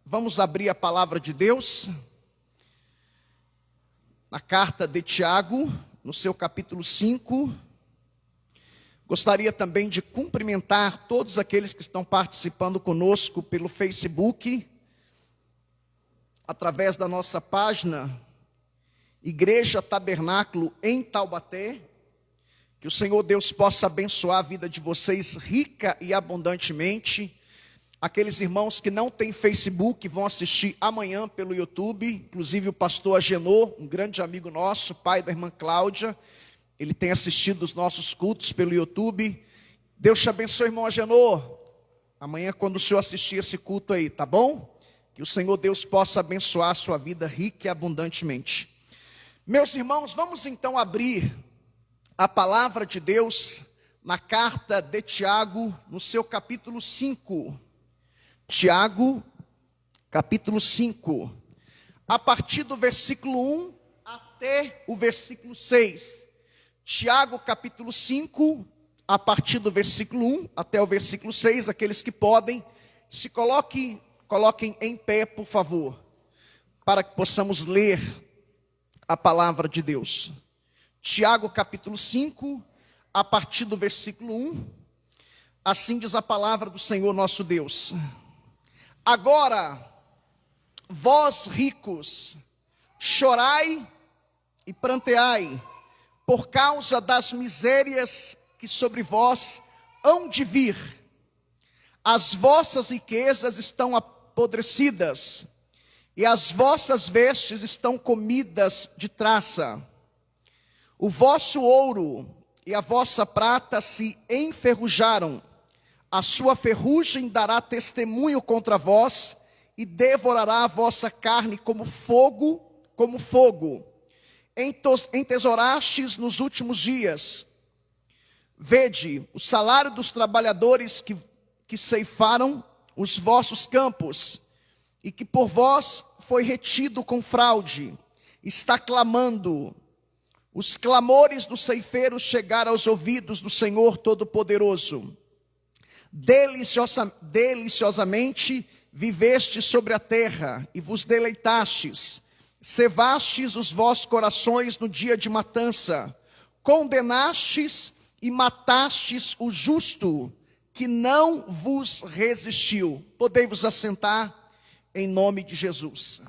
Vamos abrir a palavra de Deus na carta de Tiago, no seu capítulo 5. Gostaria também de cumprimentar todos aqueles que estão participando conosco pelo Facebook, através da nossa página Igreja Tabernáculo em Taubaté. Que o Senhor Deus possa abençoar a vida de vocês rica e abundantemente. Aqueles irmãos que não têm Facebook vão assistir amanhã pelo YouTube. Inclusive o pastor Agenor, um grande amigo nosso, pai da irmã Cláudia, ele tem assistido os nossos cultos pelo YouTube. Deus te abençoe, irmão Agenor. Amanhã, quando o senhor assistir esse culto aí, tá bom? Que o Senhor Deus possa abençoar a sua vida rica e abundantemente. Meus irmãos, vamos então abrir a palavra de Deus na carta de Tiago, no seu capítulo 5. Tiago, capítulo 5, a partir do versículo 1 até o versículo 6. Tiago, capítulo 5, a partir do versículo 1 até o versículo 6. Aqueles que podem, se coloquem em pé, por favor, para que possamos ler a palavra de Deus. Tiago, capítulo 5, a partir do versículo 1, assim diz a palavra do Senhor nosso Deus. Agora, vós ricos, chorai e pranteai, por causa das misérias que sobre vós hão de vir. As vossas riquezas estão apodrecidas, e as vossas vestes estão comidas de traça. O vosso ouro e a vossa prata se enferrujaram. A sua ferrugem dará testemunho contra vós, e devorará a vossa carne como fogo. Entesourastes nos últimos dias. Vede o salário dos trabalhadores que ceifaram os vossos campos, e que por vós foi retido com fraude, está clamando. Os clamores dos ceifeiros chegaram aos ouvidos do Senhor Todo-Poderoso. Deliciosamente vivestes sobre a terra e vos deleitastes, cevastes os vossos corações no dia de matança, condenastes e matastes o justo, que não vos resistiu. Podei-vos assentar em nome de Jesus.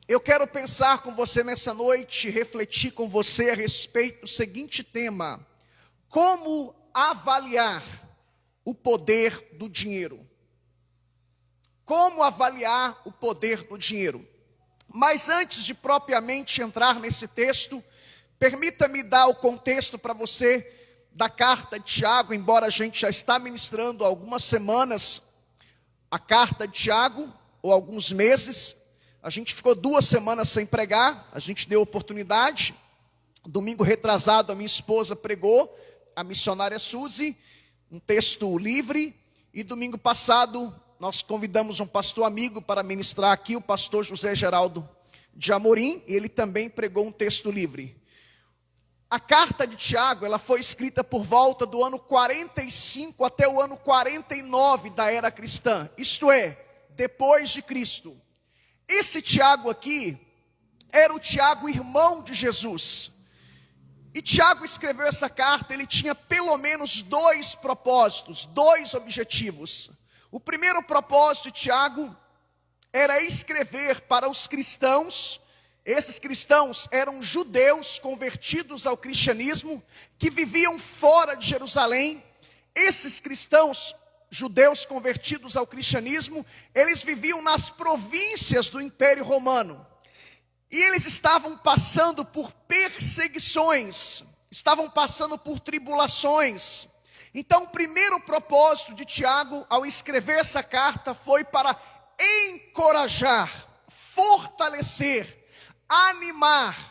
Eu quero pensar com você nessa noite, refletir com você a respeito do seguinte tema: como avaliar o poder do dinheiro? Como avaliar o poder do dinheiro? Mas antes de propriamente entrar nesse texto, permita-me dar o contexto para você da carta de Tiago, embora a gente já está ministrando há algumas semanas a carta de Tiago, ou alguns meses. A gente ficou 2 semanas sem pregar, a gente deu oportunidade. Domingo retrasado a minha esposa pregou, a missionária Suzy, um texto livre. E domingo passado nós convidamos um pastor amigo para ministrar aqui, o pastor José Geraldo de Amorim, e ele também pregou um texto livre. A carta de Tiago, ela foi escrita por volta do ano 45 até o ano 49 da era cristã, isto é, depois de Cristo. Esse Tiago aqui era o Tiago, irmão de Jesus. E Tiago escreveu essa carta, ele tinha pelo menos 2 propósitos, 2 objetivos. O primeiro propósito de Tiago era escrever para os cristãos. Esses cristãos eram judeus convertidos ao cristianismo, que viviam fora de Jerusalém. Esses cristãos judeus convertidos ao cristianismo, eles viviam nas províncias do Império Romano. E eles estavam passando por perseguições, estavam passando por tribulações. Então, o primeiro propósito de Tiago, ao escrever essa carta, foi para encorajar, fortalecer, animar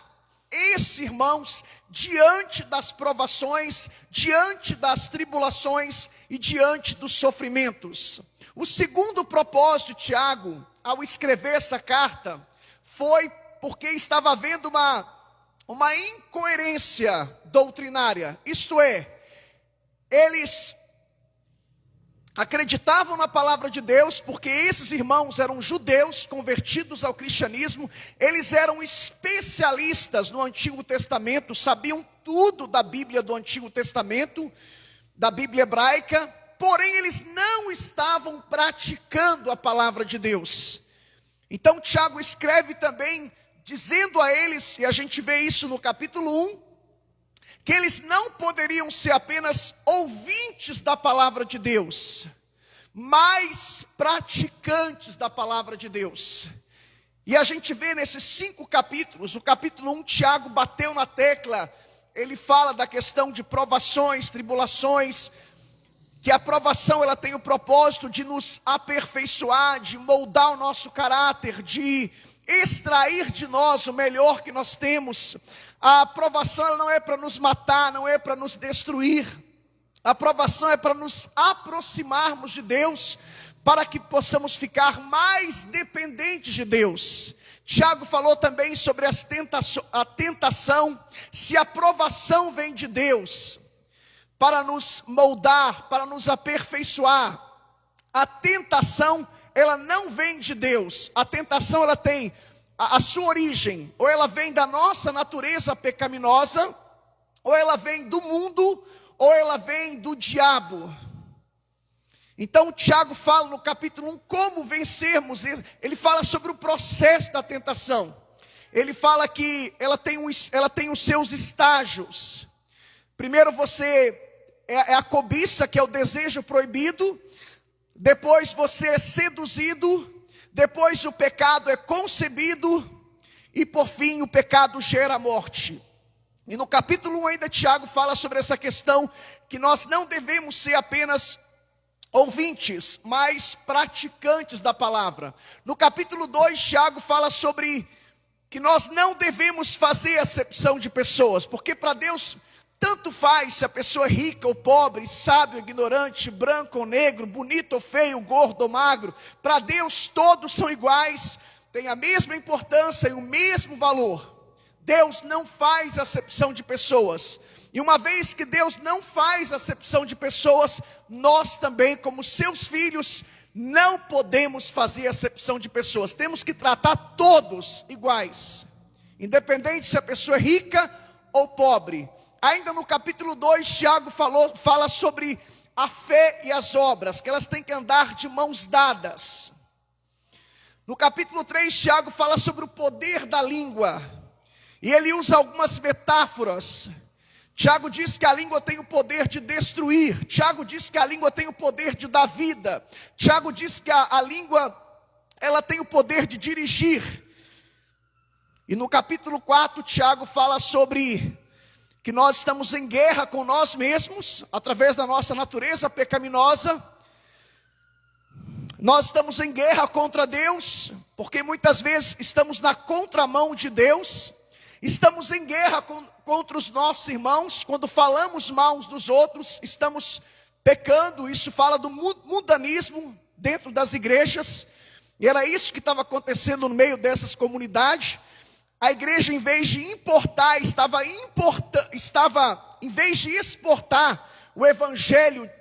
esses irmãos diante das provações, diante das tribulações e diante dos sofrimentos. O segundo propósito de Tiago, ao escrever essa carta, foi porque estava havendo uma incoerência doutrinária. Isto é, eles acreditavam na palavra de Deus, porque esses irmãos eram judeus convertidos ao cristianismo, eles eram especialistas no Antigo Testamento, sabiam tudo da Bíblia do Antigo Testamento, da Bíblia hebraica, porém eles não estavam praticando a palavra de Deus. Então Tiago escreve também, dizendo a eles, e a gente vê isso no capítulo 1, que eles não poderiam ser apenas ouvintes da palavra de Deus, mas praticantes da palavra de Deus. E a gente vê nesses 5 capítulos, o capítulo 1, Tiago bateu na tecla, ele fala da questão de provações, tribulações, que a provação ela tem o propósito de nos aperfeiçoar, de moldar o nosso caráter, de extrair de nós o melhor que nós temos. A provação ela não é para nos matar, não é para nos destruir. A provação é para nos aproximarmos de Deus, para que possamos ficar mais dependentes de Deus. Tiago falou também sobre a tentação, se a provação vem de Deus, para nos moldar, para nos aperfeiçoar. A tentação, ela não vem de Deus. A tentação, ela tem a sua origem, ou ela vem da nossa natureza pecaminosa, ou ela vem do mundo, ou ela vem do diabo. Então Tiago fala no capítulo 1 como vencermos. Ele fala sobre o processo da tentação. Ele fala que ela tem os seus estágios. Primeiro é a cobiça, que é o desejo proibido. Depois você é seduzido. Depois o pecado é concebido. E por fim o pecado gera a morte. E no capítulo 1 ainda Tiago fala sobre essa questão, que nós não devemos ser apenas ouvintes, mas praticantes da palavra. No capítulo 2 Tiago fala sobre que nós não devemos fazer acepção de pessoas, porque para Deus tanto faz se a pessoa é rica ou pobre, sábio ou ignorante, branco ou negro, bonito ou feio, gordo ou magro. Para Deus todos são iguais, têm a mesma importância e o mesmo valor. Deus não faz acepção de pessoas. E uma vez que Deus não faz acepção de pessoas, nós também, como seus filhos, não podemos fazer acepção de pessoas. Temos que tratar todos iguais, independente se a pessoa é rica ou pobre. Ainda no capítulo 2, Tiago fala sobre a fé e as obras, que elas têm que andar de mãos dadas. No capítulo 3, Tiago fala sobre o poder da língua, e ele usa algumas metáforas. Tiago diz que a língua tem o poder de destruir. Tiago diz que a língua tem o poder de dar vida. Tiago diz que a língua, ela tem o poder de dirigir. E no capítulo 4, Tiago fala sobre que nós estamos em guerra com nós mesmos, através da nossa natureza pecaminosa. Nós estamos em guerra contra Deus, porque muitas vezes estamos na contramão de Deus. Estamos em guerra contra os nossos irmãos, quando falamos mal uns dos outros, estamos pecando. Isso fala do mundanismo dentro das igrejas, e era isso que estava acontecendo no meio dessas comunidades. A igreja, em vez de importar, em vez de exportar o evangelho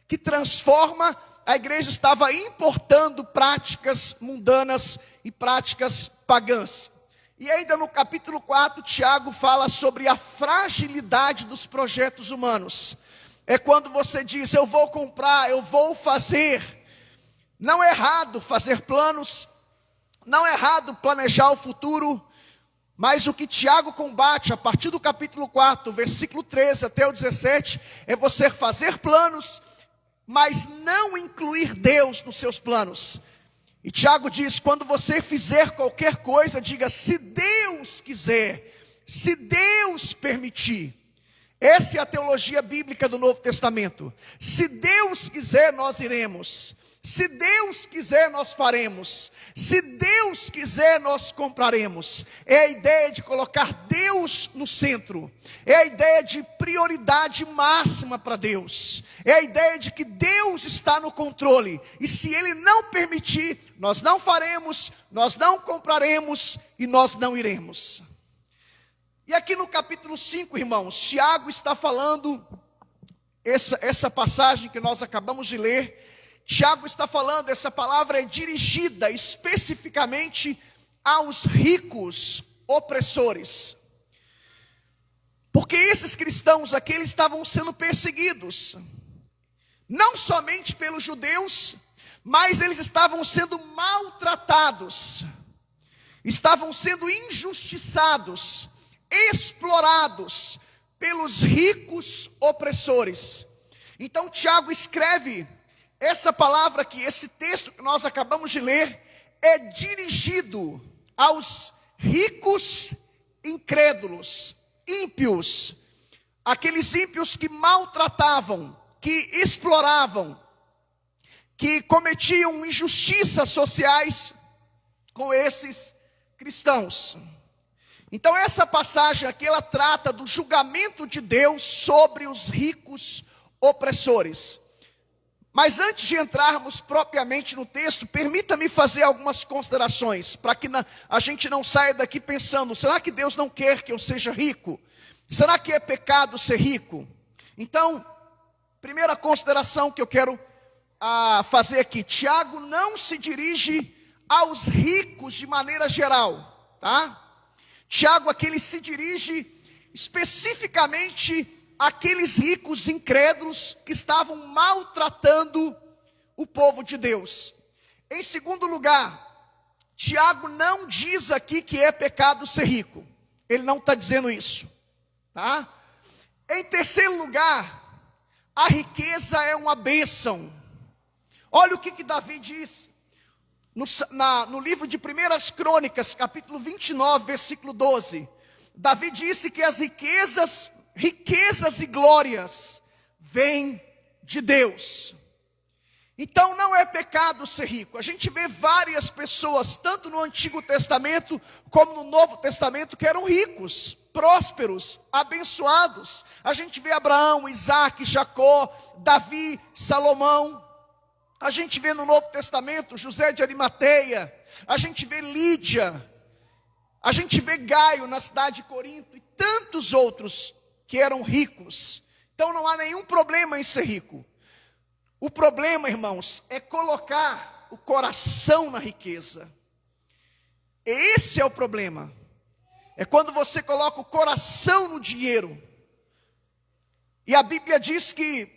que transforma, a igreja estava importando práticas mundanas e práticas pagãs. E ainda no capítulo 4, Tiago fala sobre a fragilidade dos projetos humanos. É quando você diz, eu vou comprar, eu vou fazer. Não é errado fazer planos, não é errado planejar o futuro, mas o que Tiago combate, a partir do capítulo 4, versículo 13 até o 17, é você fazer planos, mas não incluir Deus nos seus planos. E Tiago diz, quando você fizer qualquer coisa, diga, se Deus quiser, se Deus permitir. Essa é a teologia bíblica do Novo Testamento. Se Deus quiser, nós iremos. Se Deus quiser, nós faremos. Se Deus quiser, nós compraremos. É a ideia de colocar Deus no centro. É a ideia de prioridade máxima para Deus. É a ideia de que Deus está no controle. E se Ele não permitir, nós não faremos, nós não compraremos e nós não iremos. E aqui no capítulo 5, irmãos, Tiago está falando essa passagem que nós acabamos de ler, Tiago está falando, essa palavra é dirigida especificamente aos ricos opressores. Porque esses cristãos aqui, eles estavam sendo perseguidos, não somente pelos judeus, mas eles estavam sendo maltratados, estavam sendo injustiçados, explorados pelos ricos opressores. Então Tiago escreve essa palavra aqui, esse texto que nós acabamos de ler, é dirigido aos ricos incrédulos, ímpios, aqueles ímpios que maltratavam, que exploravam, que cometiam injustiças sociais com esses cristãos. Então essa passagem aqui, ela trata do julgamento de Deus sobre os ricos opressores. Mas antes de entrarmos propriamente no texto, permita-me fazer algumas considerações, para que a gente não saia daqui pensando, será que Deus não quer que eu seja rico? Será que é pecado ser rico? Então, primeira consideração que eu quero fazer aqui, Tiago não se dirige aos ricos de maneira geral, tá? Tiago aqui ele se dirige especificamente àqueles ricos incrédulos que estavam maltratando o povo de Deus. Em segundo lugar, Tiago não diz aqui que é pecado ser rico. Ele não está dizendo isso, tá? Em terceiro lugar, a riqueza é uma bênção. Olha o que Davi diz no livro de 1 Crônicas, capítulo 29, versículo 12. Davi disse que as riquezas e glórias vêm de Deus. Então não é pecado ser rico. A gente vê várias pessoas, tanto no Antigo Testamento como no Novo Testamento, que eram ricos, prósperos, abençoados. A gente vê Abraão, Isaac, Jacó, Davi, Salomão. A gente vê no Novo Testamento José de Arimateia. A gente vê Lídia. A gente vê Gaio na cidade de Corinto e tantos outros que eram ricos. Então não há nenhum problema em ser rico. O problema, irmãos, é colocar o coração na riqueza. Esse é o problema. É quando você coloca o coração no dinheiro. E a Bíblia diz que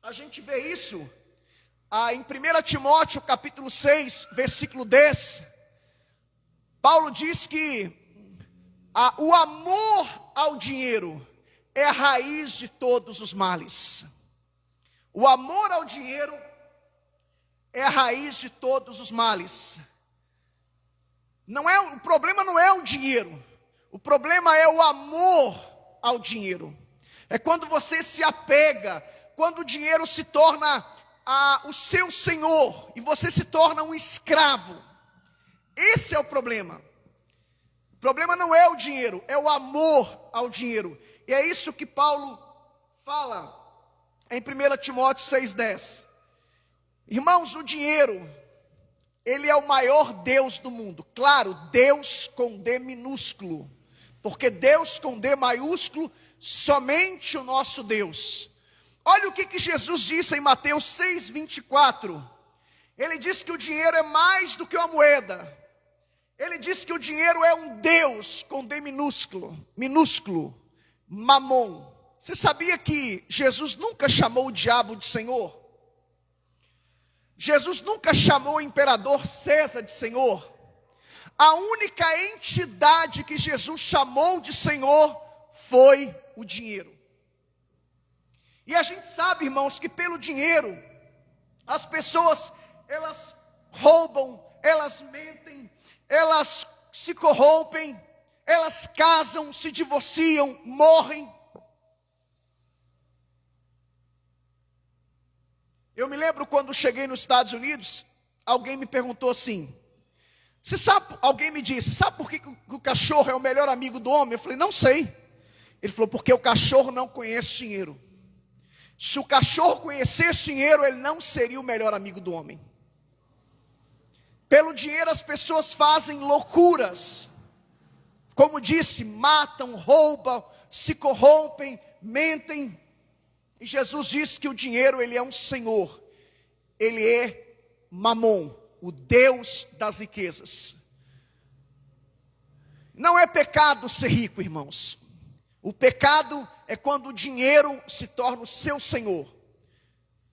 a gente vê isso em 1 Timóteo capítulo 6, versículo 10. Paulo diz que o amor ao dinheiro é a raiz de todos os males. O amor ao dinheiro é a raiz de todos os males. O problema não é o dinheiro. O problema é o amor ao dinheiro. É quando você se apega, quando o dinheiro se torna o seu senhor e você se torna um escravo. Esse é o problema. O problema não é o dinheiro, é o amor ao dinheiro. E é isso que Paulo fala em 1 Timóteo 6,10. Irmãos, o dinheiro, ele é o maior Deus do mundo. Claro, Deus com D minúsculo. Porque Deus com D maiúsculo, somente o nosso Deus. Olha o que Jesus disse em Mateus 6,24. Ele disse que o dinheiro é mais do que uma moeda. Ele disse que o dinheiro é um Deus com D minúsculo, Mamon. Você sabia que Jesus nunca chamou o diabo de Senhor? Jesus nunca chamou o imperador César de Senhor. A única entidade que Jesus chamou de Senhor foi o dinheiro. E a gente sabe, irmãos, que pelo dinheiro, as pessoas, elas roubam, elas mentem, elas se corrompem, elas casam, se divorciam, morrem. Eu me lembro quando cheguei nos Estados Unidos, alguém me perguntou assim, alguém me disse, sabe por que o cachorro é o melhor amigo do homem? Eu falei, não sei. Ele falou, porque o cachorro não conhece dinheiro. Se o cachorro conhecesse dinheiro, ele não seria o melhor amigo do homem. Pelo dinheiro as pessoas fazem loucuras. Como disse, matam, roubam, se corrompem, mentem. E Jesus disse que o dinheiro, ele é um senhor. Ele é Mamon, o Deus das riquezas. Não é pecado ser rico, irmãos. O pecado é quando o dinheiro se torna o seu senhor.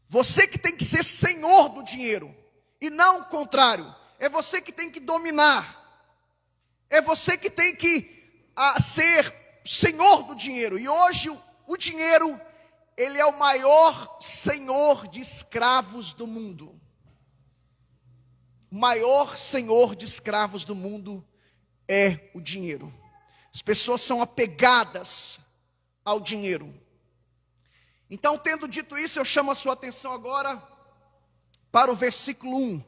Você que tem que ser senhor do dinheiro, e não o contrário. É você que tem que dominar. É você que tem que ser senhor do dinheiro. E hoje o dinheiro, ele é o maior senhor de escravos do mundo. O maior senhor de escravos do mundo é o dinheiro. As pessoas são apegadas ao dinheiro. Então, tendo dito isso, eu chamo a sua atenção agora para o versículo 1.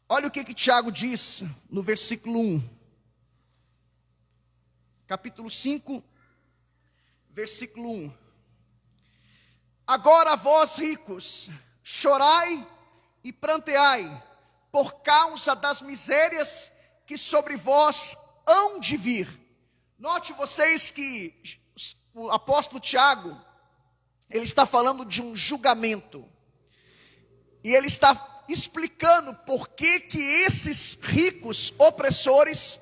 Olha o que Tiago diz no versículo 1. Capítulo 5, versículo 1. Agora vós ricos, chorai e pranteai, por causa das misérias que sobre vós hão de vir. Note vocês que o apóstolo Tiago, ele está falando de um julgamento. E ele está explicando por que esses ricos opressores,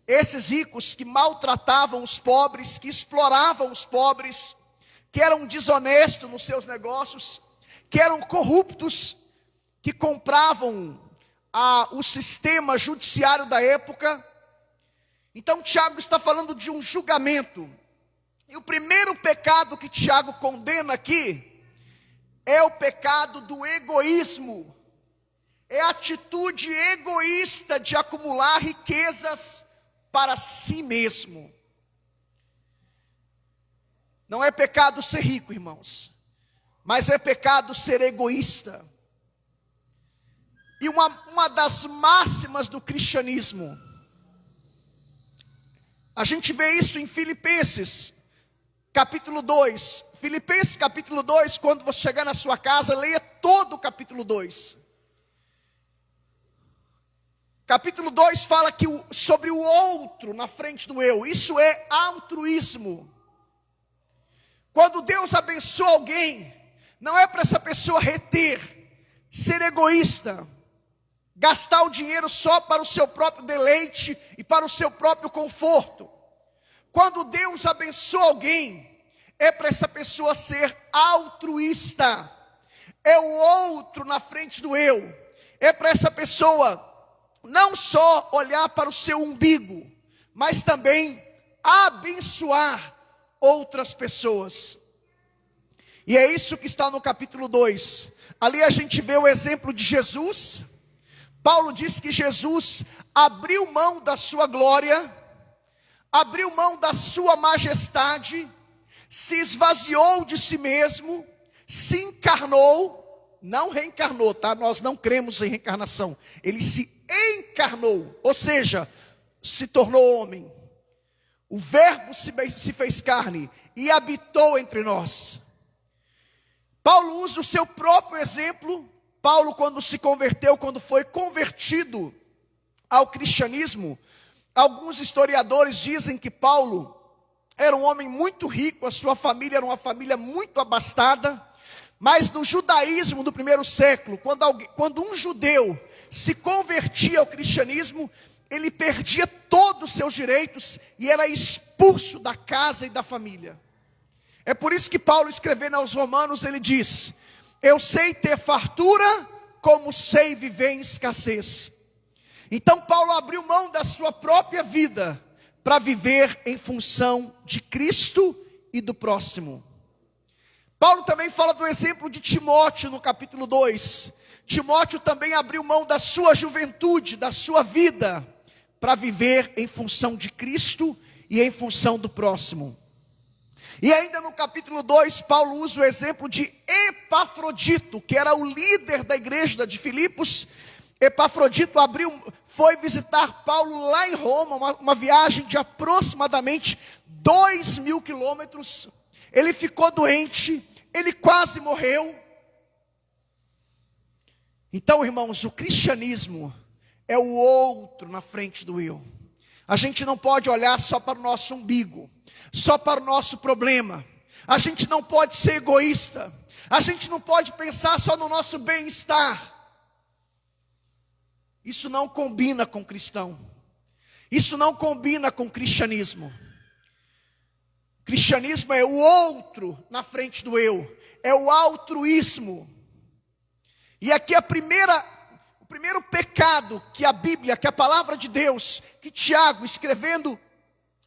esses ricos que maltratavam os pobres, que exploravam os pobres, que eram desonestos nos seus negócios, que eram corruptos, que compravam o sistema judiciário da época. Então Tiago está falando de um julgamento. E o primeiro pecado que Tiago condena aqui é o pecado do egoísmo. É a atitude egoísta de acumular riquezas para si mesmo. Não é pecado ser rico, irmãos, mas é pecado ser egoísta. E uma das máximas do cristianismo, a gente vê isso em Filipenses, capítulo 2. Filipenses capítulo 2, quando você chegar na sua casa, leia todo o capítulo 2. Capítulo 2 fala sobre o outro na frente do eu. Isso é altruísmo. Quando Deus abençoa alguém, não é para essa pessoa reter, ser egoísta, gastar o dinheiro só para o seu próprio deleite e para o seu próprio conforto. Quando Deus abençoa alguém, é para essa pessoa ser altruísta. É o outro na frente do eu. É para essa pessoa não só olhar para o seu umbigo, mas também abençoar outras pessoas. E é isso que está no capítulo 2. Ali a gente vê o exemplo de Jesus. Paulo diz que Jesus abriu mão da sua glória, abriu mão da sua majestade, se esvaziou de si mesmo, se encarnou, não reencarnou, tá? Nós não cremos em reencarnação. Ele se encarnou, ou seja, se tornou homem. O verbo se fez carne e habitou entre nós. Paulo usa o seu próprio exemplo. Paulo, quando se converteu, quando foi convertido ao cristianismo, alguns historiadores dizem que Paulo era um homem muito rico, a sua família era uma família muito abastada, mas no judaísmo do primeiro século, quando um judeu se convertia ao cristianismo, ele perdia todos os seus direitos e era expulso da casa e da família. É por isso que Paulo, escrevendo aos Romanos, ele diz: eu sei ter fartura, como sei viver em escassez. Então Paulo abriu mão da sua própria vida para viver em função de Cristo e do próximo. Paulo também fala do exemplo de Timóteo no capítulo 2. Timóteo também abriu mão da sua juventude, da sua vida, para viver em função de Cristo e em função do próximo. E ainda no capítulo 2, Paulo usa o exemplo de Epafrodito, que era o líder da igreja de Filipos. Epafrodito foi visitar Paulo lá em Roma, uma viagem de aproximadamente 2.000 quilômetros. Ele ficou doente, ele quase morreu. Então, irmãos, o cristianismo é o outro na frente do eu. A gente não pode olhar só para o nosso umbigo, só para o nosso problema. A gente não pode ser egoísta. A gente não pode pensar só no nosso bem-estar. Isso não combina com cristão. Isso não combina com cristianismo. Cristianismo é o outro na frente do eu. É o altruísmo. E aqui o primeiro pecado que a Bíblia, que a palavra de Deus, que Tiago, escrevendo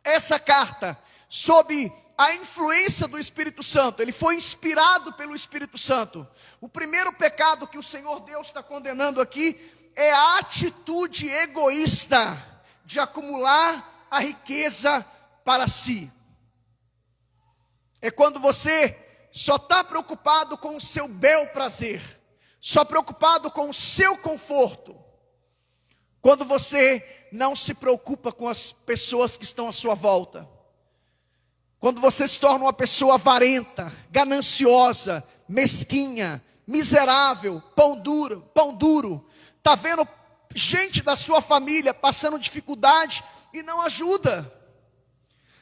essa carta, sob a influência do Espírito Santo, ele foi inspirado pelo Espírito Santo. O primeiro pecado que o Senhor Deus está condenando aqui é a atitude egoísta de acumular a riqueza para si. É quando você só está preocupado com o seu bel prazer, só preocupado com o seu conforto, quando você não se preocupa com as pessoas que estão à sua volta, quando você se torna uma pessoa avarenta, gananciosa, mesquinha, miserável, pão duro, está vendo gente da sua família passando dificuldade e não ajuda,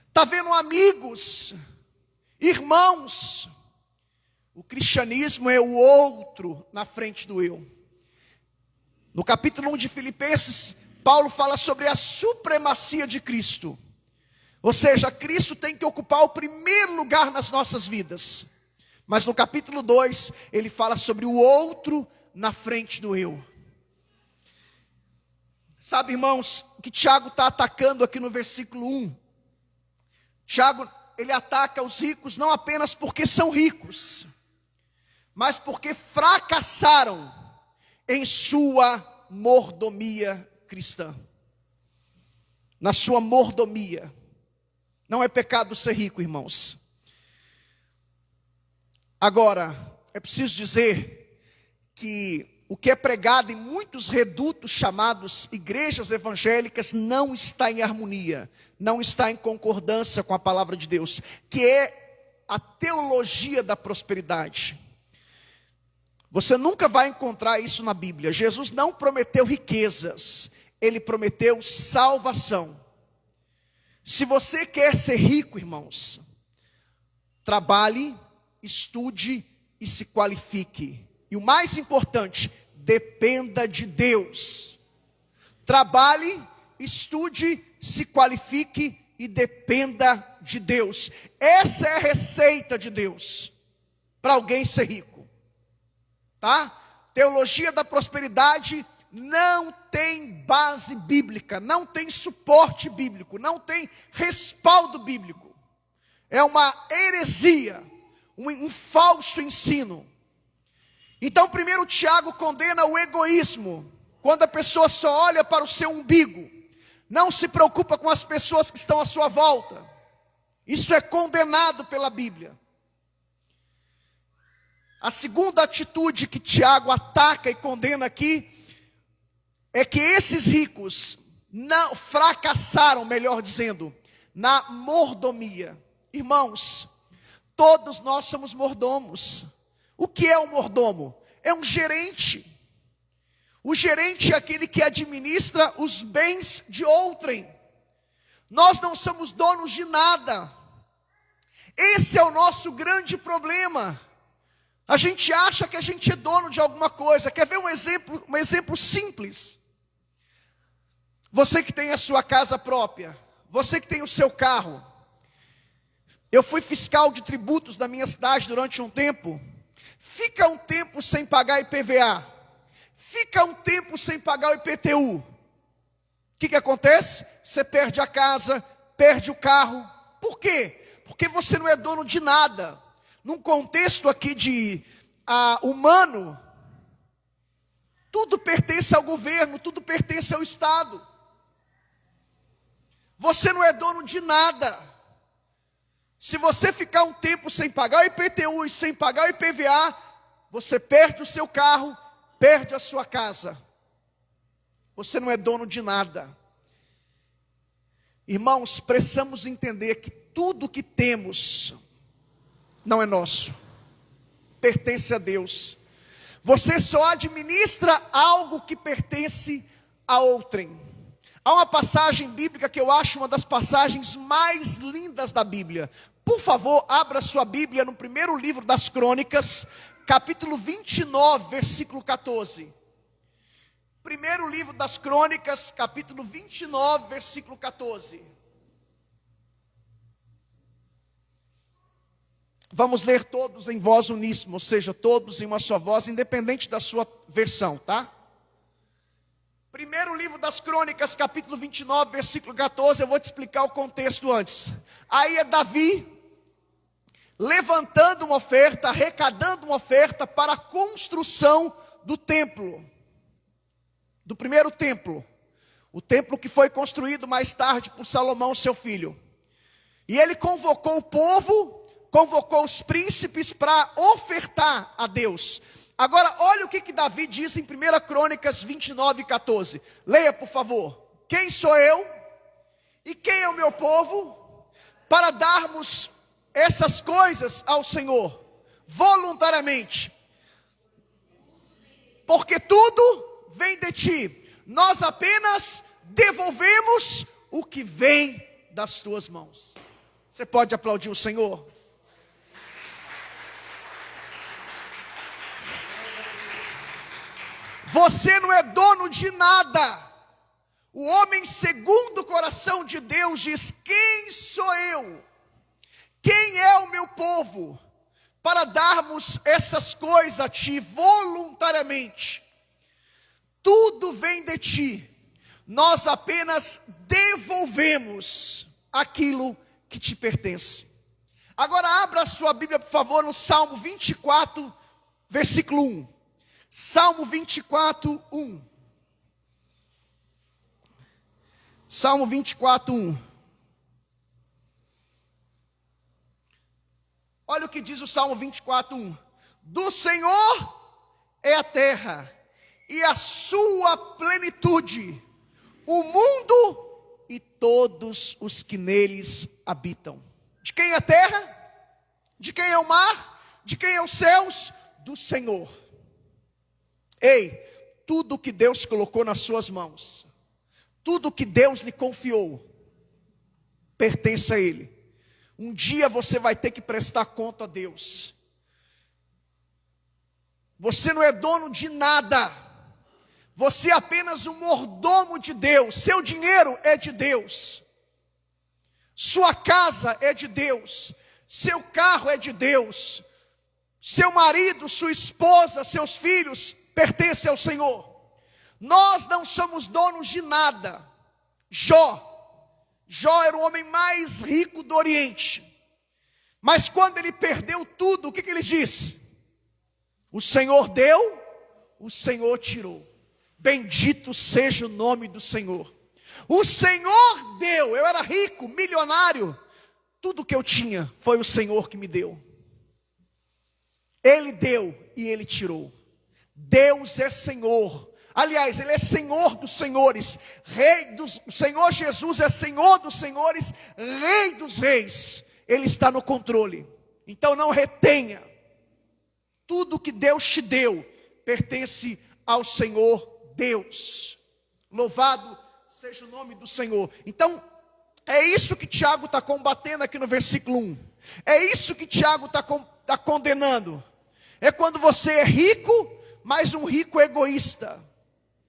está vendo amigos, irmãos. O cristianismo é o outro na frente do eu. No capítulo 1 de Filipenses, Paulo fala sobre a supremacia de Cristo. Ou seja, Cristo tem que ocupar o primeiro lugar nas nossas vidas. Mas no capítulo 2, ele fala sobre o outro na frente do eu. Sabe, irmãos, o que Tiago está atacando aqui no versículo 1? Tiago, ele ataca os ricos não apenas porque são ricos, mas porque fracassaram em sua mordomia cristã. Na sua mordomia. Não é pecado ser rico, irmãos. Agora, é preciso dizer que o que é pregado em muitos redutos chamados igrejas evangélicas não está em harmonia, não está em concordância com a palavra de Deus, que é a teologia da prosperidade. Você nunca vai encontrar isso na Bíblia. Jesus não prometeu riquezas, ele prometeu salvação. Se você quer ser rico, irmãos, trabalhe, estude e se qualifique. E o mais importante, dependa de Deus. Trabalhe, estude, se qualifique e dependa de Deus. Essa é a receita de Deus para alguém ser rico. Tá? Teologia da prosperidade não tem base bíblica, não tem suporte bíblico, não tem respaldo bíblico. É uma heresia, um falso ensino. Então, primeiro Tiago condena o egoísmo, quando a pessoa só olha para o seu umbigo, não se preocupa com as pessoas que estão à sua volta. Isso é condenado pela Bíblia. A segunda atitude que Tiago ataca e condena aqui, é que esses ricos não fracassaram, melhor dizendo, na mordomia. Irmãos, todos nós somos mordomos. O que é um mordomo? É um gerente. O gerente é aquele que administra os bens de outrem. Nós não somos donos de nada. Esse é o nosso grande problema. A gente acha que a gente é dono de alguma coisa. Quer ver um exemplo simples? Você que tem a sua casa própria, você que tem o seu carro. Eu fui fiscal de tributos da minha cidade durante um tempo. Fica um tempo sem pagar IPVA. Fica um tempo sem pagar o IPTU. O que acontece? Você perde a casa, perde o carro. Por quê? Porque você não é dono de nada. Num contexto aqui de humano, tudo pertence ao governo, tudo pertence ao Estado. Você não é dono de nada. Se você ficar um tempo sem pagar o IPTU e sem pagar o IPVA, você perde o seu carro, perde a sua casa. Você não é dono de nada. Irmãos, precisamos entender que tudo que temos não é nosso, pertence a Deus. Você só administra algo que pertence a outrem. Há uma passagem bíblica que eu acho uma das passagens mais lindas da Bíblia. Por favor, abra sua Bíblia no primeiro livro das Crônicas, capítulo 29, versículo 14. Primeiro livro das Crônicas, capítulo 29, versículo 14. Vamos ler todos em voz uníssima, ou seja, todos em uma só voz, independente da sua versão, tá? Primeiro livro das Crônicas, capítulo 29, versículo 14, eu vou te explicar o contexto antes. Aí é Davi levantando uma oferta, arrecadando uma oferta para a construção do templo, do primeiro templo, o templo que foi construído mais tarde por Salomão, seu filho. E ele convocou o povo, convocou os príncipes para ofertar a Deus. Agora, olha o que Davi diz em 1 Crônicas 29, 14. Leia, por favor. Quem sou eu e quem é o meu povo para darmos essas coisas ao Senhor voluntariamente? Porque tudo vem de ti. Nós apenas devolvemos o que vem das tuas mãos. Você pode aplaudir o Senhor? Você não é dono de nada. O homem segundo o coração de Deus diz: quem sou eu? Quem é o meu povo para darmos essas coisas a ti voluntariamente? Tudo vem de ti. Nós apenas devolvemos aquilo que te pertence. Agora abra a sua Bíblia, por favor, no Salmo 24, versículo 1. Salmo 24, 1. Salmo 24, 1. Olha o que diz o Salmo 24, 1. Do Senhor é a terra e a sua plenitude, o mundo e todos os que neles habitam. De quem é a terra? De quem é o mar? De quem é os céus? Do Senhor. Ei, tudo que Deus colocou nas suas mãos, tudo que Deus lhe confiou, pertence a Ele. Um dia você vai ter que prestar conta a Deus. Você não é dono de nada. Você é apenas um mordomo de Deus. Seu dinheiro é de Deus. Sua casa é de Deus. Seu carro é de Deus. Seu marido, sua esposa, seus filhos pertencem ao Senhor. Nós não somos donos de nada. Jó era o homem mais rico do Oriente. Mas quando ele perdeu tudo, o que ele disse? O Senhor deu, o Senhor tirou. Bendito seja o nome do Senhor. O Senhor deu, eu era rico, milionário. Tudo que eu tinha foi o Senhor que me deu. Ele deu e Ele tirou. Deus é Senhor. Aliás, Ele é Senhor dos senhores, o Senhor Jesus é Senhor dos senhores, Rei dos reis. Ele está no controle. Então não retenha. Tudo que Deus te deu pertence ao Senhor Deus. Louvado seja o nome do Senhor. Então, é isso que Tiago está combatendo aqui no versículo 1. É isso que Tiago está condenando. É quando você é rico, mas um rico egoísta,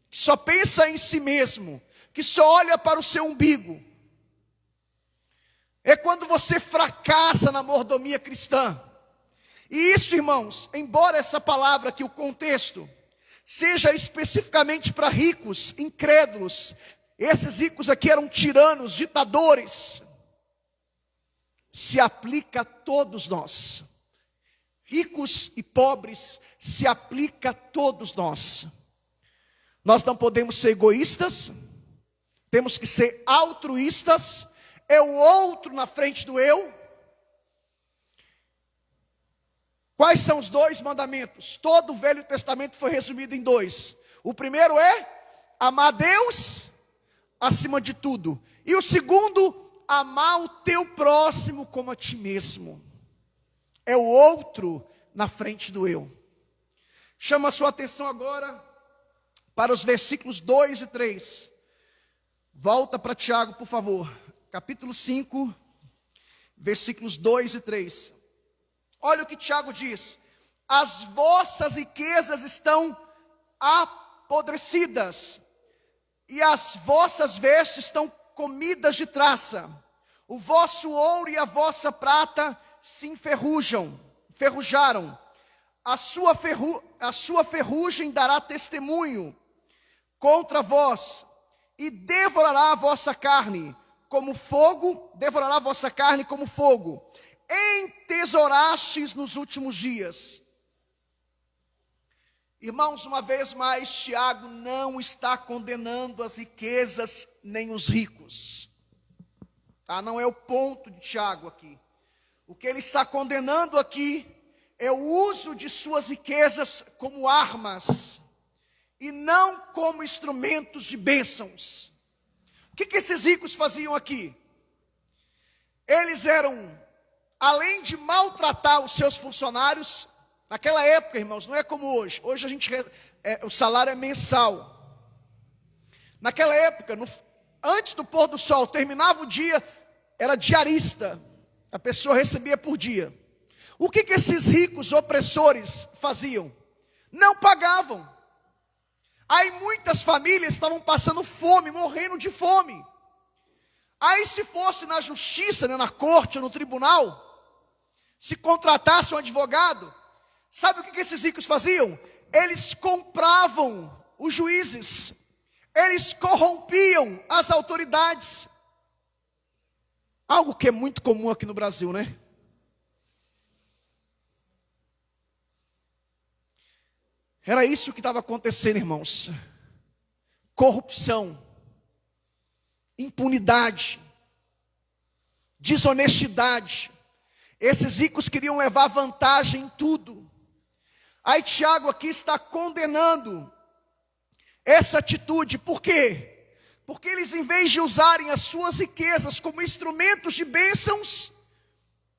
que só pensa em si mesmo, que só olha para o seu umbigo. É quando você fracassa na mordomia cristã. E isso, irmãos, embora essa palavra aqui, o contexto, seja especificamente para ricos, incrédulos, esses ricos aqui eram tiranos, ditadores, se aplica a todos nós. Ricos e pobres, se aplica a todos nós. Nós não podemos ser egoístas, temos que ser altruístas. É o outro na frente do eu. Quais são os dois mandamentos? Todo o Velho Testamento foi resumido em dois. O primeiro é amar a Deus acima de tudo. E o segundo, amar o teu próximo como a ti mesmo. É o outro na frente do eu. Chama a sua atenção agora para os versículos 2 e 3. Volta para Tiago, por favor. Capítulo 5, versículos 2 e 3. Olha o que Tiago diz: as vossas riquezas estão apodrecidas, e as vossas vestes estão comidas de traça. O vosso ouro e a vossa prata se enferrujaram. A sua ferrugem dará testemunho contra vós, e devorará a vossa carne como fogo, entesourastes nos últimos dias. Irmãos, uma vez mais, Tiago não está condenando as riquezas nem os ricos. Tá? Não é o ponto de Tiago aqui. O que ele está condenando aqui é o uso de suas riquezas como armas e não como instrumentos de bênçãos. O que esses ricos faziam aqui? Eles eram, além de maltratar os seus funcionários, naquela época, irmãos, não é como hoje. Hoje o salário é mensal. Naquela época, antes do pôr do sol, terminava o dia, era diarista. A pessoa recebia por dia. O que esses ricos opressores faziam? Não pagavam. Aí muitas famílias estavam passando fome, morrendo de fome. Aí se fosse na justiça, na corte ou no tribunal, se contratasse um advogado, sabe o que esses ricos faziam? Eles compravam os juízes, eles corrompiam as autoridades. Algo que é muito comum aqui no Brasil, né? Era isso que estava acontecendo, irmãos. Corrupção, impunidade, desonestidade. Esses ricos queriam levar vantagem em tudo. Aí Tiago aqui está condenando essa atitude. Por quê? Porque eles, em vez de usarem as suas riquezas como instrumentos de bênçãos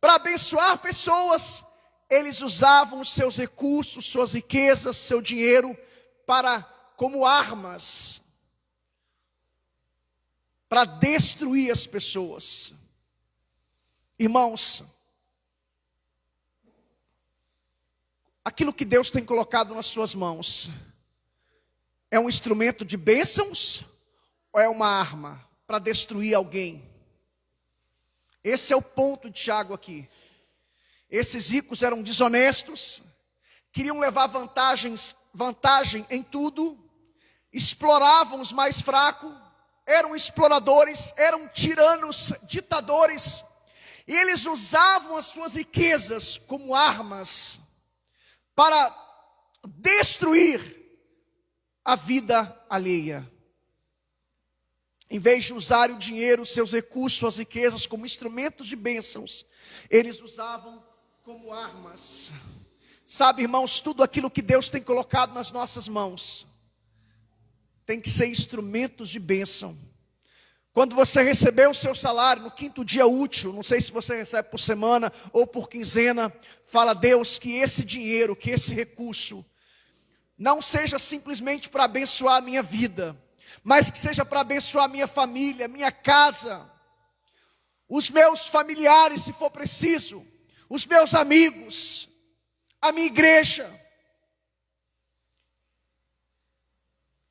para abençoar pessoas, eles usavam os seus recursos, suas riquezas, seu dinheiro como armas para destruir as pessoas. Irmãos, aquilo que Deus tem colocado nas suas mãos é um instrumento de bênçãos ou é uma arma para destruir alguém? Esse é o ponto de Tiago aqui. Esses ricos eram desonestos, queriam levar vantagem em tudo, exploravam os mais fracos, eram exploradores, eram tiranos, ditadores, e eles usavam as suas riquezas como armas para destruir a vida alheia. Em vez de usar o dinheiro, seus recursos, suas riquezas como instrumentos de bênçãos, eles usavam como armas. Sabe, irmãos, tudo aquilo que Deus tem colocado nas nossas mãos tem que ser instrumentos de bênção. Quando você receber o seu salário no 5º dia útil, não sei se você recebe por semana ou por quinzena, fala: Deus, que esse dinheiro, que esse recurso não seja simplesmente para abençoar a minha vida, mas que seja para abençoar a minha família, minha casa, os meus familiares, se for preciso, os meus amigos, a minha igreja.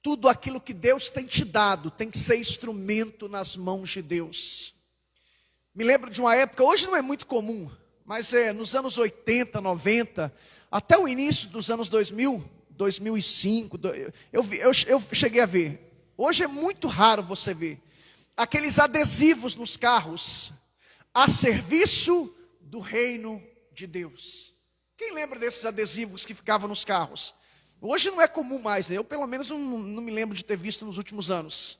Tudo aquilo que Deus tem te dado tem que ser instrumento nas mãos de Deus. Me lembro de uma época, hoje não é muito comum, mas nos anos 80, 90, até o início dos anos 2000, 2005, eu cheguei a ver. Hoje é muito raro você ver aqueles adesivos nos carros: a serviço do reino de Deus. Quem lembra desses adesivos que ficavam nos carros? Hoje não é comum mais, né? Eu pelo menos não me lembro de ter visto nos últimos anos.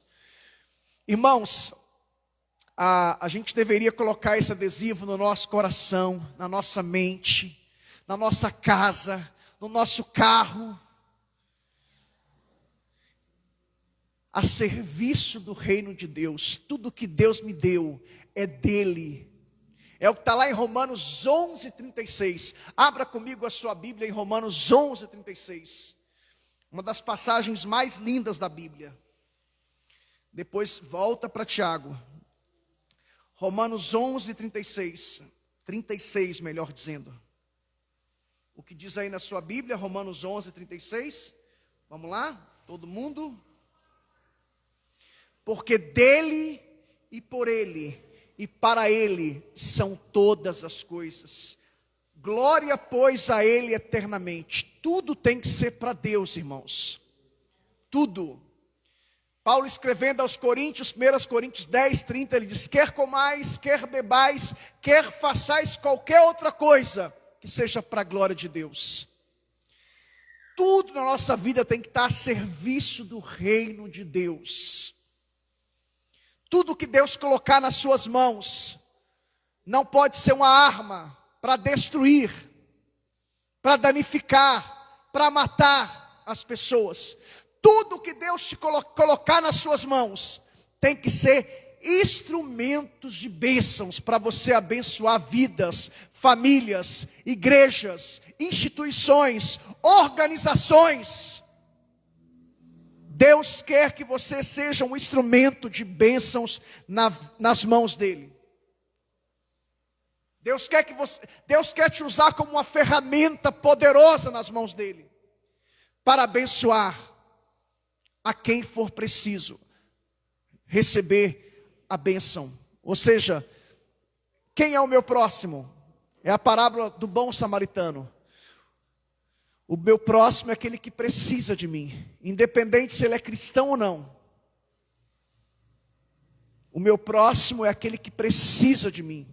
Irmãos, a gente deveria colocar esse adesivo no nosso coração, na nossa mente, na nossa casa, no nosso carro, a serviço do reino de Deus. Tudo que Deus me deu é dele. É o que está lá em Romanos 11:36. Abra comigo a sua Bíblia em Romanos 11:36. Uma das passagens mais lindas da Bíblia. Depois volta para Tiago. Romanos 11, 36. 36, melhor dizendo. O que diz aí na sua Bíblia, Romanos 11, 36. Vamos lá, todo mundo. Porque dele e por ele e para ele são todas as coisas. Glória, pois, a ele eternamente. Tudo tem que ser para Deus, irmãos. Tudo. Paulo escrevendo aos Coríntios, 1 Coríntios 10, 30, ele diz: quer comais, quer bebais, quer façais qualquer outra coisa, que seja para a glória de Deus. Tudo na nossa vida tem que estar a serviço do reino de Deus. Tudo que Deus colocar nas suas mãos, não pode ser uma arma para destruir, para danificar, para matar as pessoas. Tudo que Deus te colocar nas suas mãos, tem que ser instrumentos de bênçãos, para você abençoar vidas, famílias, igrejas, instituições, organizações. Deus quer que você seja um instrumento de bênçãos nas mãos dEle. Deus quer te usar como uma ferramenta poderosa nas mãos dEle, para abençoar a quem for preciso receber a bênção. Ou seja, quem é o meu próximo? É a parábola do bom samaritano. O meu próximo é aquele que precisa de mim, independente se ele é cristão ou não. O meu próximo é aquele que precisa de mim.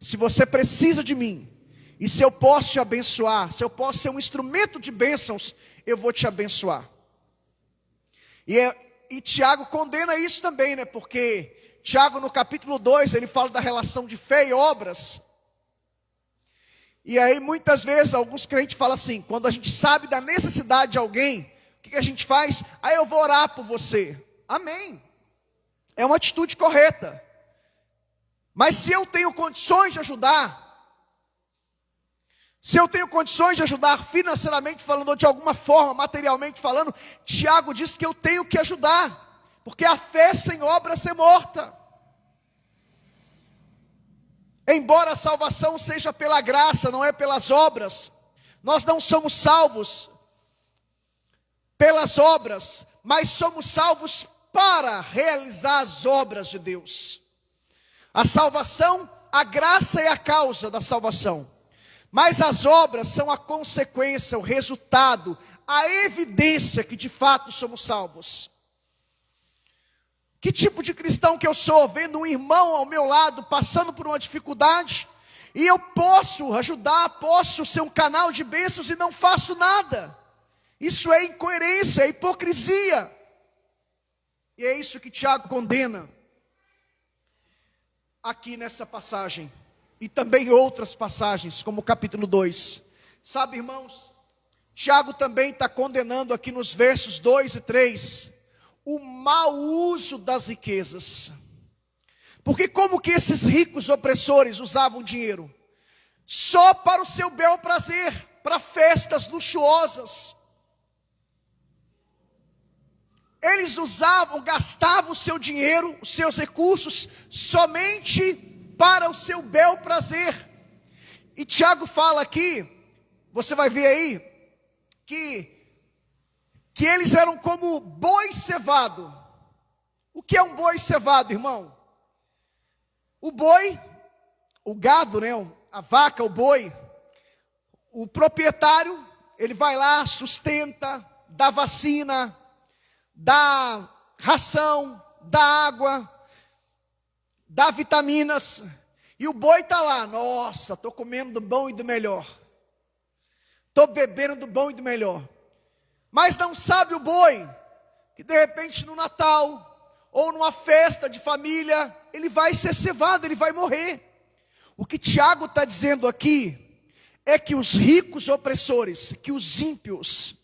Se você precisa de mim, e se eu posso te abençoar, se eu posso ser um instrumento de bênçãos, eu vou te abençoar. E Tiago condena isso também, né? Porque Tiago no capítulo 2, ele fala da relação de fé e obras. E aí muitas vezes alguns crentes falam assim, quando a gente sabe da necessidade de alguém, o que a gente faz? Aí eu vou orar por você. Amém. É uma atitude correta. Mas se eu tenho condições de ajudar, se eu tenho condições de ajudar financeiramente falando, ou de alguma forma, materialmente falando, Tiago diz que eu tenho que ajudar, porque a fé sem obras é morta. Embora a salvação seja pela graça, não é pelas obras, nós não somos salvos pelas obras, mas somos salvos para realizar as obras de Deus. A salvação, a graça é a causa da salvação. Mas as obras são a consequência, o resultado, a evidência que de fato somos salvos. Que tipo de cristão que eu sou? Vendo um irmão ao meu lado passando por uma dificuldade, e eu posso ajudar, posso ser um canal de bênçãos e não faço nada. Isso é incoerência, é hipocrisia. E é isso que Tiago condena aqui nessa passagem. E também outras passagens, como o capítulo 2. Sabe, irmãos, Tiago também está condenando aqui nos versos 2 e 3, o mau uso das riquezas. Porque como que esses ricos opressores usavam dinheiro? Só para o seu bel prazer, para festas luxuosas. Eles gastavam o seu dinheiro, os seus recursos, somente para o seu bel prazer. E Tiago fala aqui, você vai ver aí, que eles eram como boi cevado. O que é um boi cevado, irmão? O boi, o gado, né? A vaca, o boi, o proprietário, ele vai lá, sustenta, dá vacina, dá ração, dá água, dá vitaminas, e o boi está lá, nossa, estou comendo do bom e do melhor, estou bebendo do bom e do melhor. Mas não sabe o boi, que de repente no Natal, ou numa festa de família, ele vai ser cevado, ele vai morrer. O que Tiago está dizendo aqui, é que os ricos opressores, que os ímpios,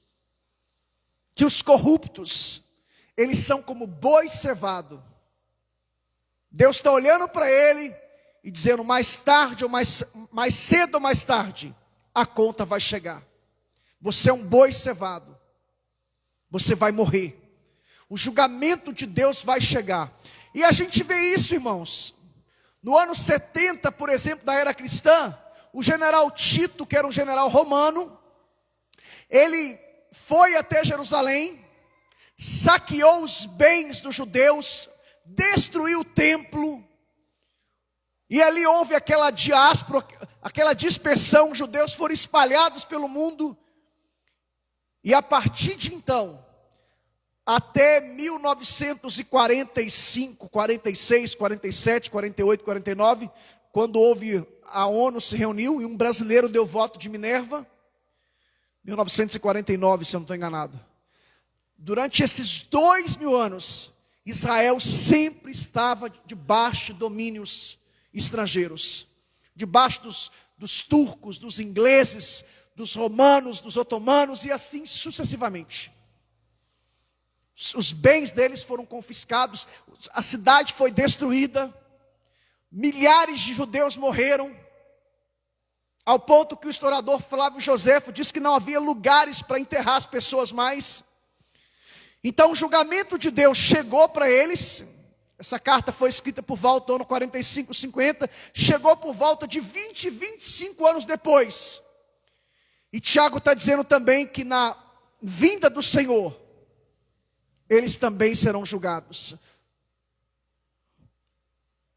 que os corruptos, eles são como boi cevado. Deus está olhando para ele e dizendo, mais tarde ou mais cedo ou mais tarde, a conta vai chegar. Você é um boi cevado. Você vai morrer. O julgamento de Deus vai chegar. E a gente vê isso, irmãos, No ano 70, por exemplo, da era cristã, o general Tito, que era um general romano, ele foi até Jerusalém, saqueou os bens dos judeus, destruiu o templo, e ali houve aquela diáspora, aquela dispersão, os judeus foram espalhados pelo mundo, e a partir de então, até 1945, 46, 47, 48, 49, quando houve, a ONU se reuniu e um brasileiro deu voto de Minerva, 1949, se eu não estou enganado. Durante esses 2000 anos, Israel sempre estava debaixo de domínios estrangeiros, debaixo dos turcos, dos ingleses, dos romanos, dos otomanos e assim sucessivamente. Os bens deles foram confiscados, a cidade foi destruída, milhares de judeus morreram, ao ponto que o historiador Flávio Joséfo diz que não havia lugares para enterrar as pessoas mais. Então o julgamento de Deus chegou para eles, essa carta foi escrita por volta do ano 45, 50, chegou por volta de 20, 25 anos depois. E Tiago está dizendo também que na vinda do Senhor, eles também serão julgados.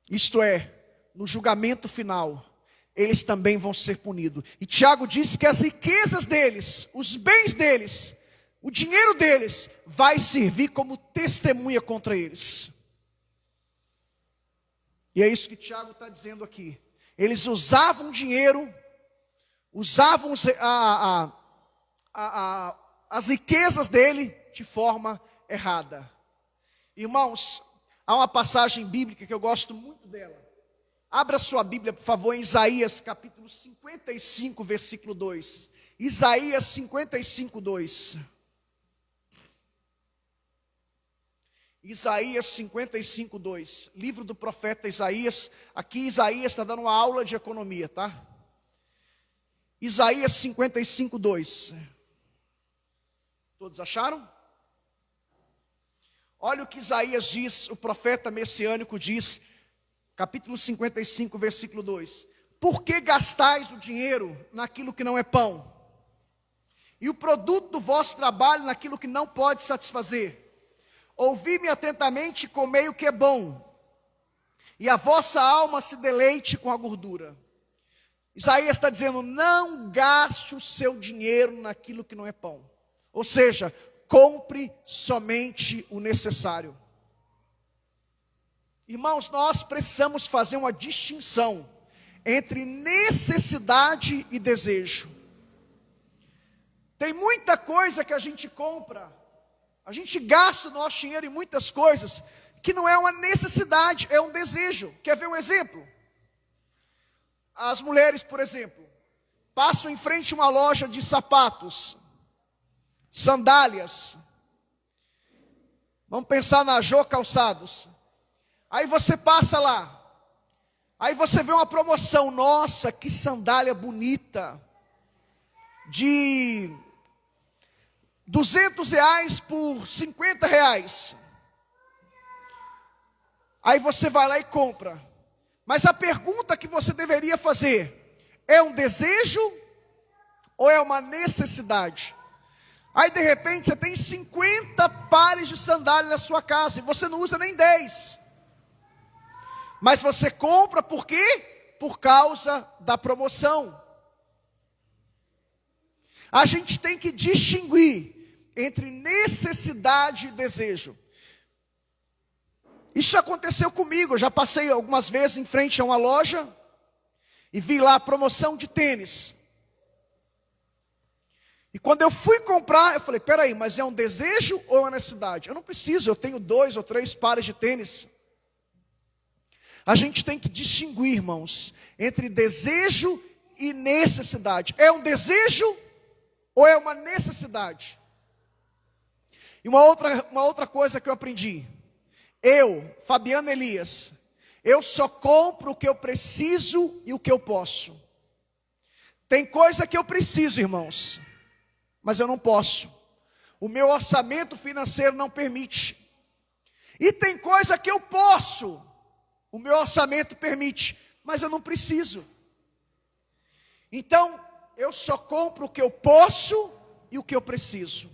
Isto é, no julgamento final, eles também vão ser punidos. E Tiago diz que as riquezas deles, os bens deles, o dinheiro deles, vai servir como testemunha contra eles. E é isso que Tiago está dizendo aqui. Eles usavam dinheiro, usavam as riquezas dele de forma errada. Irmãos, há uma passagem bíblica que eu gosto muito dela. Abra sua Bíblia, por favor, em Isaías capítulo 55, versículo 2. Isaías 55, 2. Isaías 55, 2. Livro do profeta Isaías. Aqui Isaías está dando uma aula de economia, tá? Isaías 55, 2. Todos acharam? Olha o que Isaías diz, o profeta messiânico diz, capítulo 55, versículo 2. Por que gastais o dinheiro naquilo que não é pão? E o produto do vosso trabalho naquilo que não pode satisfazer? Ouvi-me atentamente e comei o que é bom, e a vossa alma se deleite com a gordura. Isaías está dizendo, não gaste o seu dinheiro naquilo que não é pão. Ou seja, compre somente o necessário. Irmãos, nós precisamos fazer uma distinção entre necessidade e desejo. Tem muita coisa que a gente compra, a gente gasta o nosso dinheiro em muitas coisas, que não é uma necessidade, é um desejo. Quer ver um exemplo? As mulheres, por exemplo, passam em frente a uma loja de sapatos, sandálias. Vamos pensar na Jô Calçados. Aí você passa lá. Aí você vê uma promoção. Nossa, que sandália bonita. De R$200 por R$50. Aí você vai lá e compra. Mas a pergunta que você deveria fazer: é um desejo ou é uma necessidade? Aí de repente você tem 50 pares de sandália na sua casa e você não usa nem 10. Mas você compra por quê? Por causa da promoção. A gente tem que distinguir entre necessidade e desejo. Isso aconteceu comigo, eu já passei algumas vezes em frente a uma loja e vi lá a promoção de tênis. E quando eu fui comprar, eu falei, peraí, mas é um desejo ou é uma necessidade? Eu não preciso, eu tenho 2 ou 3 pares de tênis. A gente tem que distinguir, irmãos, entre desejo e necessidade. É um desejo ou é uma necessidade? E uma outra coisa que eu aprendi. Eu, Fabiano Elias, eu só compro o que eu preciso e o que eu posso. Tem coisa que eu preciso, irmãos, mas eu não posso. O meu orçamento financeiro não permite. E tem coisa que eu posso, o meu orçamento permite, mas eu não preciso. Então, eu só compro o que eu posso e o que eu preciso.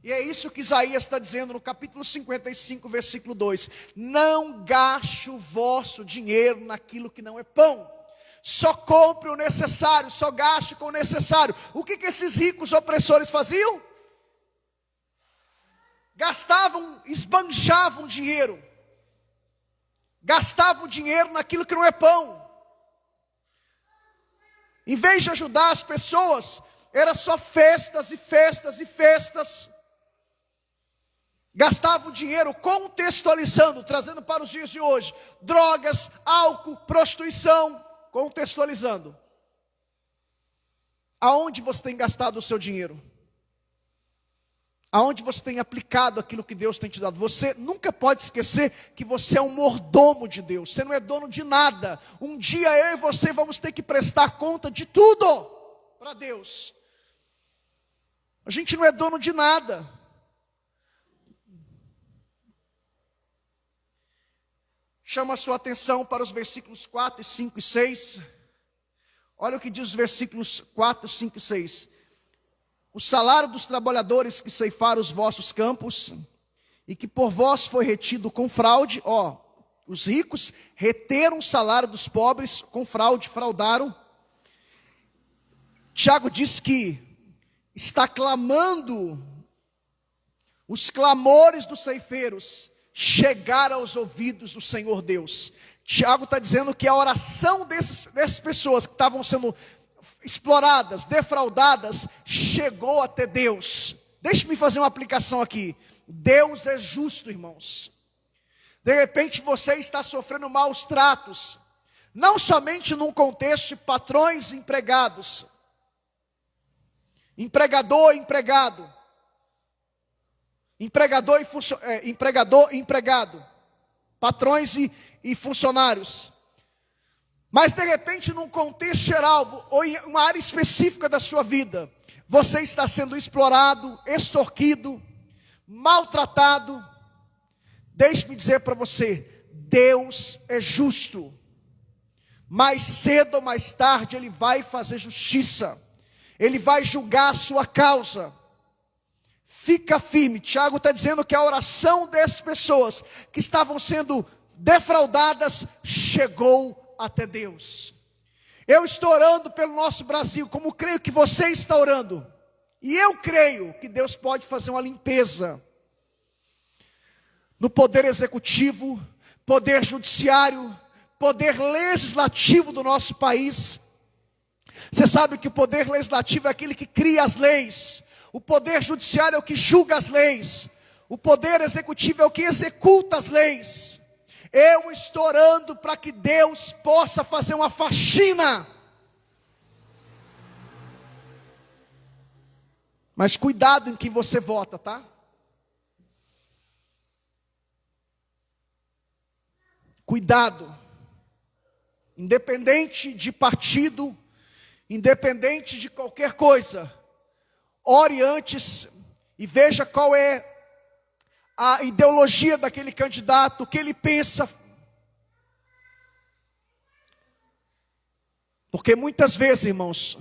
E é isso que Isaías está dizendo no capítulo 55, versículo 2. Não gaste o vosso dinheiro naquilo que não é pão. Só compre o necessário, só gaste com o necessário. O que esses ricos opressores faziam? Gastavam, esbanjavam dinheiro. Gastavam dinheiro naquilo que não é pão. Em vez de ajudar as pessoas, era só festas e festas e festas. Gastavam dinheiro contextualizando, trazendo para os dias de hoje, drogas, álcool, prostituição, contextualizando. Aonde você tem gastado o seu dinheiro? Aonde você tem aplicado aquilo que Deus tem te dado? Você nunca pode esquecer que você é um mordomo de Deus. Você não é dono de nada. Um dia eu e você vamos ter que prestar conta de tudo para Deus. A gente não é dono de nada. Chama a sua atenção para os versículos 4, 5 e 6. Olha o que diz os versículos 4, 5 e 6. O salário dos trabalhadores que ceifaram os vossos campos, e que por vós foi retido com fraude, os ricos reteram o salário dos pobres com fraude, fraudaram. Tiago diz que está clamando, os clamores dos ceifeiros chegar aos ouvidos do Senhor Deus. Tiago está dizendo que a oração dessas pessoas que estavam sendo exploradas, defraudadas, chegou até Deus. Deixe-me fazer uma aplicação aqui. Deus é justo, irmãos. De repente você está sofrendo maus tratos, não somente num contexto de patrões e empregados, empregador e empregado, empregador e empregado, patrões e funcionários. Mas de repente num contexto geral, ou em uma área específica da sua vida, você está sendo explorado, extorquido, maltratado. Deixe-me dizer para você, Deus é justo. Mais cedo ou mais tarde Ele vai fazer justiça. Ele vai julgar a sua causa. Fica firme. Tiago está dizendo que a oração dessas pessoas que estavam sendo defraudadas chegou até Deus. Eu estou orando pelo nosso Brasil, como creio que você está orando. E eu creio que Deus pode fazer uma limpeza no poder executivo, poder judiciário, poder legislativo do nosso país. Você sabe que o poder legislativo é aquele que cria as leis. O poder judiciário é o que julga as leis. O poder executivo é o que executa as leis. Eu estou orando para que Deus possa fazer uma faxina. Mas cuidado em que você vota, tá? Cuidado. Independente de partido, independente de qualquer coisa, ore antes e veja qual é a ideologia daquele candidato, o que ele pensa. Porque muitas vezes, irmãos,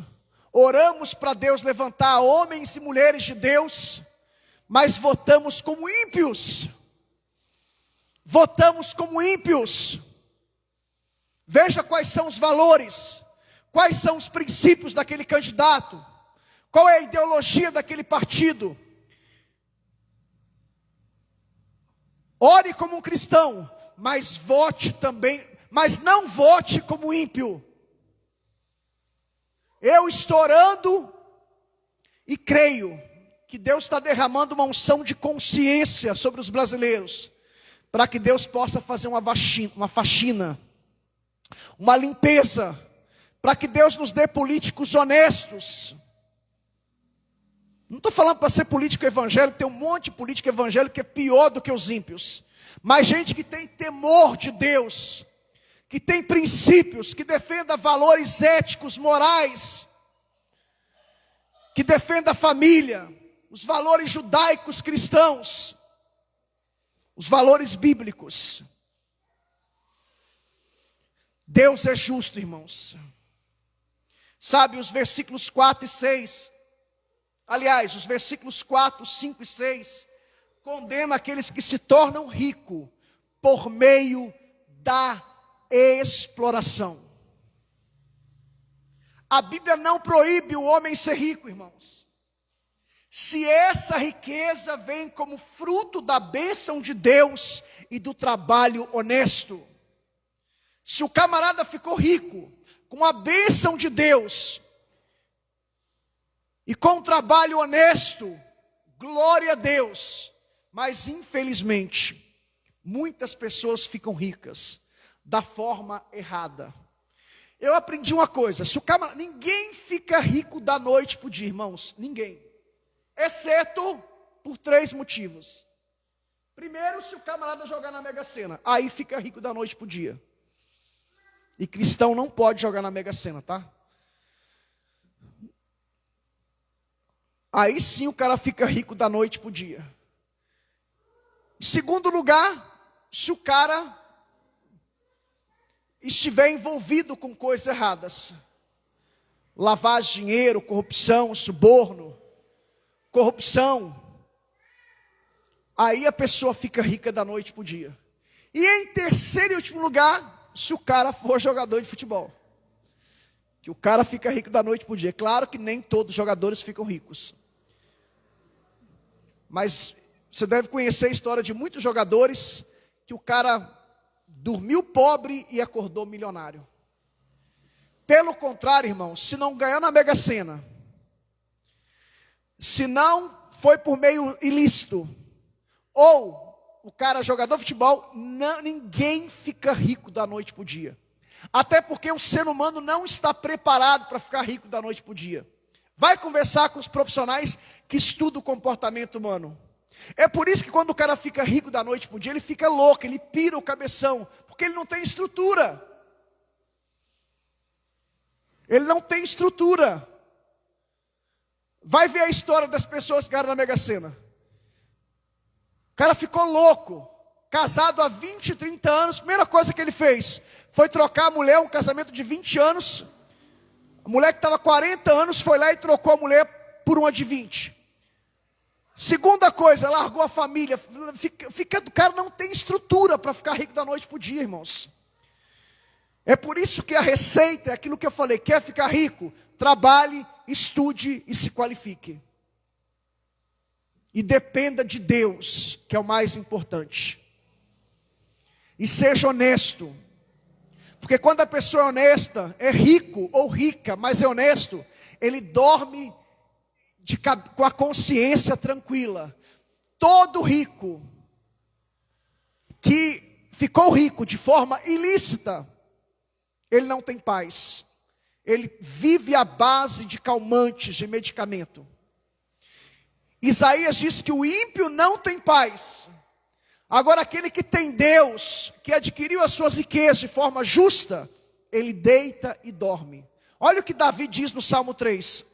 oramos para Deus levantar homens e mulheres de Deus, mas votamos como ímpios. Votamos como ímpios. Veja quais são os valores, quais são os princípios daquele candidato, qual é a ideologia daquele partido. Ore como um cristão, mas vote também, mas não vote como ímpio. Eu estou orando e creio que Deus está derramando uma unção de consciência sobre os brasileiros, para que Deus possa fazer uma faxina, uma limpeza, para que Deus nos dê políticos honestos. Não estou falando para ser político evangélico, tem um monte de político evangélico que é pior do que os ímpios. Mas gente que tem temor de Deus, que tem princípios, que defenda valores éticos, morais, que defenda a família, os valores judaicos cristãos, os valores bíblicos. Deus é justo, irmãos. Sabe, os versículos 4 e 6, aliás, os versículos 4, 5 e 6, condena aqueles que se tornam ricos por meio da exploração. A Bíblia não proíbe o homem ser rico, irmãos. Se essa riqueza vem como fruto da bênção de Deus e do trabalho honesto. Se o camarada ficou rico com a bênção de Deus e com o trabalho honesto, glória a Deus. Mas infelizmente, muitas pessoas ficam ricas da forma errada. Eu aprendi uma coisa, se o camarada, ninguém fica rico da noite para o dia, irmãos, ninguém. Exceto por 3 motivos. Primeiro, se o camarada jogar na Mega Sena, aí fica rico da noite para o dia. E cristão não pode jogar na Mega Sena, tá? Aí sim o cara fica rico da noite para o dia. Em segundo lugar, se o cara estiver envolvido com coisas erradas. Lavagem de dinheiro, corrupção, suborno, corrupção. Aí a pessoa fica rica da noite para o dia. E em terceiro e último lugar, se o cara for jogador de futebol. Que o cara fica rico da noite para o dia. Claro que nem todos os jogadores ficam ricos. Mas você deve conhecer a história de muitos jogadores que o cara dormiu pobre e acordou milionário. Pelo contrário, irmão, se não ganhou na Mega Sena, se não foi por meio ilícito, ou o cara jogador de futebol, ninguém fica rico da noite para o dia. Até porque o ser humano não está preparado para ficar rico da noite para o dia. Vai conversar com os profissionais que estudam o comportamento humano. É por isso que quando o cara fica rico da noite para o dia, ele fica louco, ele pira o cabeção, porque ele não tem estrutura. Ele não tem estrutura. Vai ver a história das pessoas que ganharam na Mega Sena. O cara ficou louco, casado há 20, 30 anos, primeira coisa que ele fez, foi trocar a mulher, um casamento de 20 anos, a mulher que estava 40 anos, foi lá e trocou a mulher por uma de 20. Segunda coisa, largou a família. O cara não tem estrutura para ficar rico da noite para o dia, irmãos. É por isso que a receita é aquilo que eu falei. Quer ficar rico? Trabalhe, estude e se qualifique. E dependa de Deus, que é o mais importante. E seja honesto. Porque quando a pessoa é honesta, é rico ou rica, mas é honesto, ele dorme com a consciência tranquila. Todo rico que ficou rico de forma ilícita, ele não tem paz. Ele vive à base de calmantes, de medicamento. Isaías diz que o ímpio não tem paz. Agora aquele que tem Deus, que adquiriu as suas riquezas de forma justa, ele deita e dorme. Olha o que Davi diz no Salmo 3.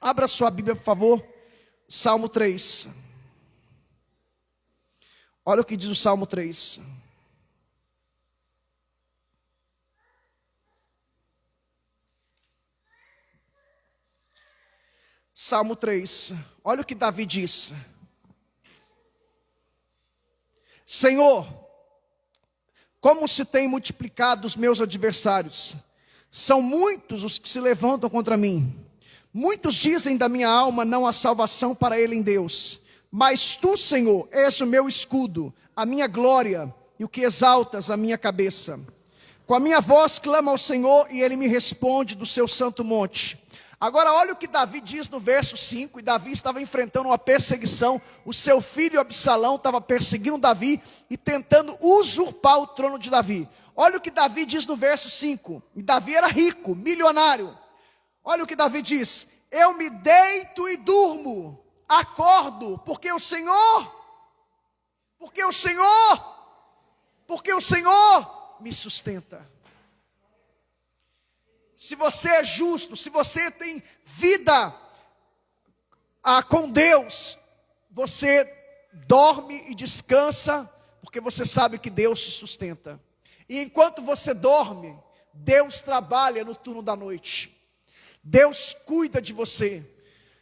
Abra sua Bíblia, por favor. Salmo 3. Olha o que diz o Salmo 3. Salmo 3. Olha o que Davi diz. Senhor, como se tem multiplicado os meus adversários. São muitos os que se levantam contra mim. Muitos dizem da minha alma, não há salvação para ele em Deus. Mas tu, Senhor, és o meu escudo, a minha glória e o que exaltas a minha cabeça. Com a minha voz clamo ao Senhor e ele me responde do seu santo monte. Agora olha o que Davi diz no verso 5, e Davi estava enfrentando uma perseguição, o seu filho Absalão estava perseguindo Davi e tentando usurpar o trono de Davi. Olha o que Davi diz no verso 5, e Davi era rico, milionário. Olha o que Davi diz: eu me deito e durmo, acordo, porque o Senhor me sustenta. Se você é justo, se você tem vida com Deus, você dorme e descansa, porque você sabe que Deus te sustenta. E enquanto você dorme, Deus trabalha no turno da noite. Deus cuida de você.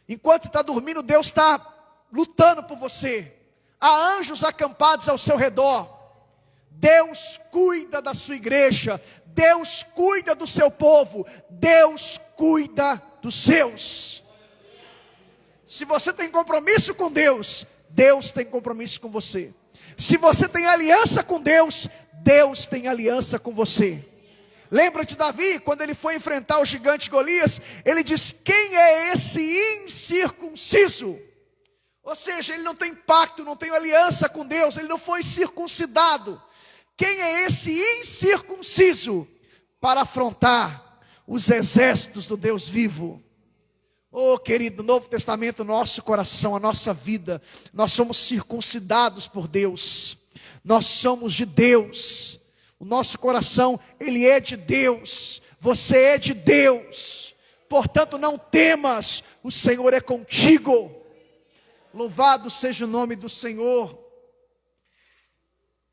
Enquanto você está dormindo, Deus está lutando por você. Há anjos acampados ao seu redor. Deus cuida da sua igreja. Deus cuida do seu povo. Deus cuida dos seus. Se você tem compromisso com Deus, Deus tem compromisso com você. Se você tem aliança com Deus, Deus tem aliança com você. Lembra de Davi, quando ele foi enfrentar o gigante Golias, ele diz: quem é esse incircunciso? Ou seja, ele não tem pacto, não tem aliança com Deus, ele não foi circuncidado. Quem é esse incircunciso para afrontar os exércitos do Deus vivo? Oh, querido, no Novo Testamento, nosso coração, a nossa vida, nós somos circuncidados por Deus. Nós somos de Deus. O nosso coração, ele é de Deus. Você é de Deus. Portanto, não temas, o Senhor é contigo. Louvado seja o nome do Senhor.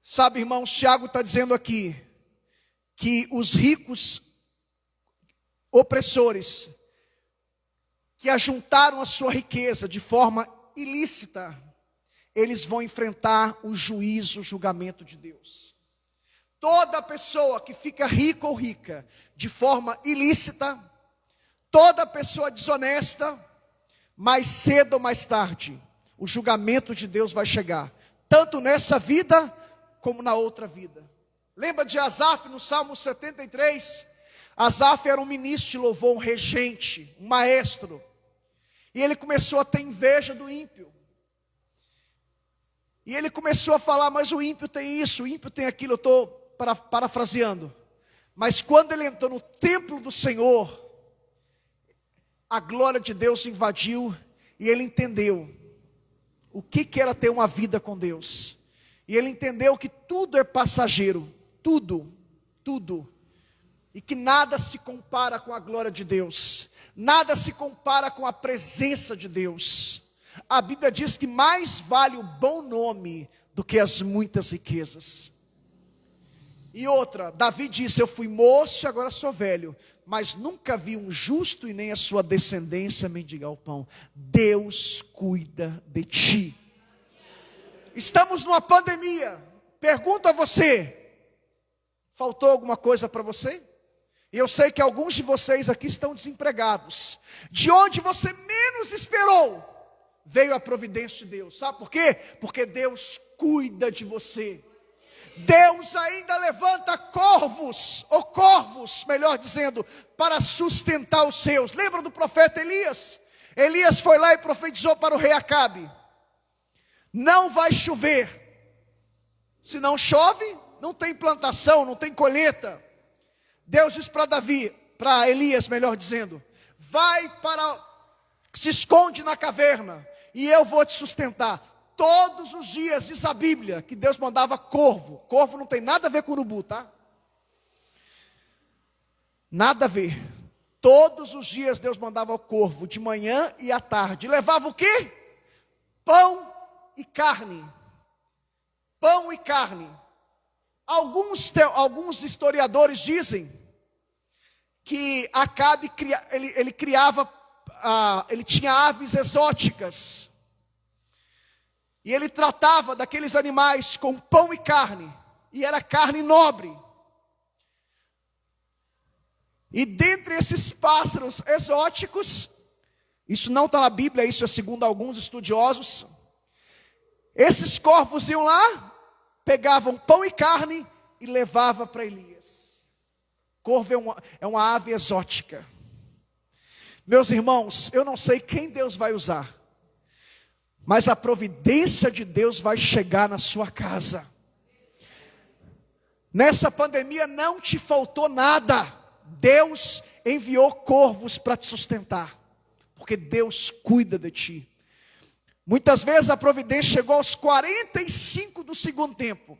Sabe, irmãos, Tiago está dizendo aqui que os ricos opressores que ajuntaram a sua riqueza de forma ilícita, eles vão enfrentar o juízo, o julgamento de Deus. Toda pessoa que fica rica ou rica de forma ilícita, toda pessoa desonesta, mais cedo ou mais tarde, o julgamento de Deus vai chegar, tanto nessa vida como na outra vida. Lembra de Asaf no Salmo 73? Asaf era um ministro de louvor, um regente, um maestro. E ele começou a ter inveja do ímpio. E ele começou a falar: mas o ímpio tem isso, o ímpio tem aquilo. Eu estou parafraseando. Mas quando ele entrou no templo do Senhor, a glória de Deus invadiu. E ele entendeu o que era ter uma vida com Deus. E ele entendeu que tudo é passageiro. Tudo. E que nada se compara com a glória de Deus. Nada se compara com a presença de Deus. A Bíblia diz que mais vale o bom nome do que as muitas riquezas. E outra, Davi disse: eu fui moço e agora sou velho, mas nunca vi um justo e nem a sua descendência mendigar o pão. Deus cuida de ti. Estamos numa pandemia. Pergunto a você: faltou alguma coisa para você? E eu sei que alguns de vocês aqui estão desempregados. De onde você menos esperou, veio a providência de Deus. Sabe por quê? Porque Deus cuida de você. Deus ainda levanta corvos, ou corvos, melhor dizendo, para sustentar os seus. Lembra do profeta Elias? Elias foi lá e profetizou para o rei Acabe: não vai chover. Se não chove, não tem plantação, não tem colheita. Deus diz para Elias, melhor dizendo: se esconde na caverna, e eu vou te sustentar. Todos os dias, diz a Bíblia, que Deus mandava corvo. Corvo não tem nada a ver com urubu, tá? Nada a ver. Todos os dias Deus mandava o corvo, de manhã e à tarde. Levava o quê? Pão e carne. Pão e carne. Alguns historiadores dizem que Acabe ele criava, ele tinha aves exóticas. E ele tratava daqueles animais com pão e carne. E era carne nobre. E dentre esses pássaros exóticos, isso não está na Bíblia, isso é segundo alguns estudiosos, esses corvos iam lá, pegavam pão e carne e levavam para Elias. Corvo é uma ave exótica. Meus irmãos, eu não sei quem Deus vai usar, mas a providência de Deus vai chegar na sua casa. Nessa pandemia não te faltou nada. Deus enviou corvos para te sustentar, porque Deus cuida de ti. Muitas vezes a providência chegou aos 45 do segundo tempo.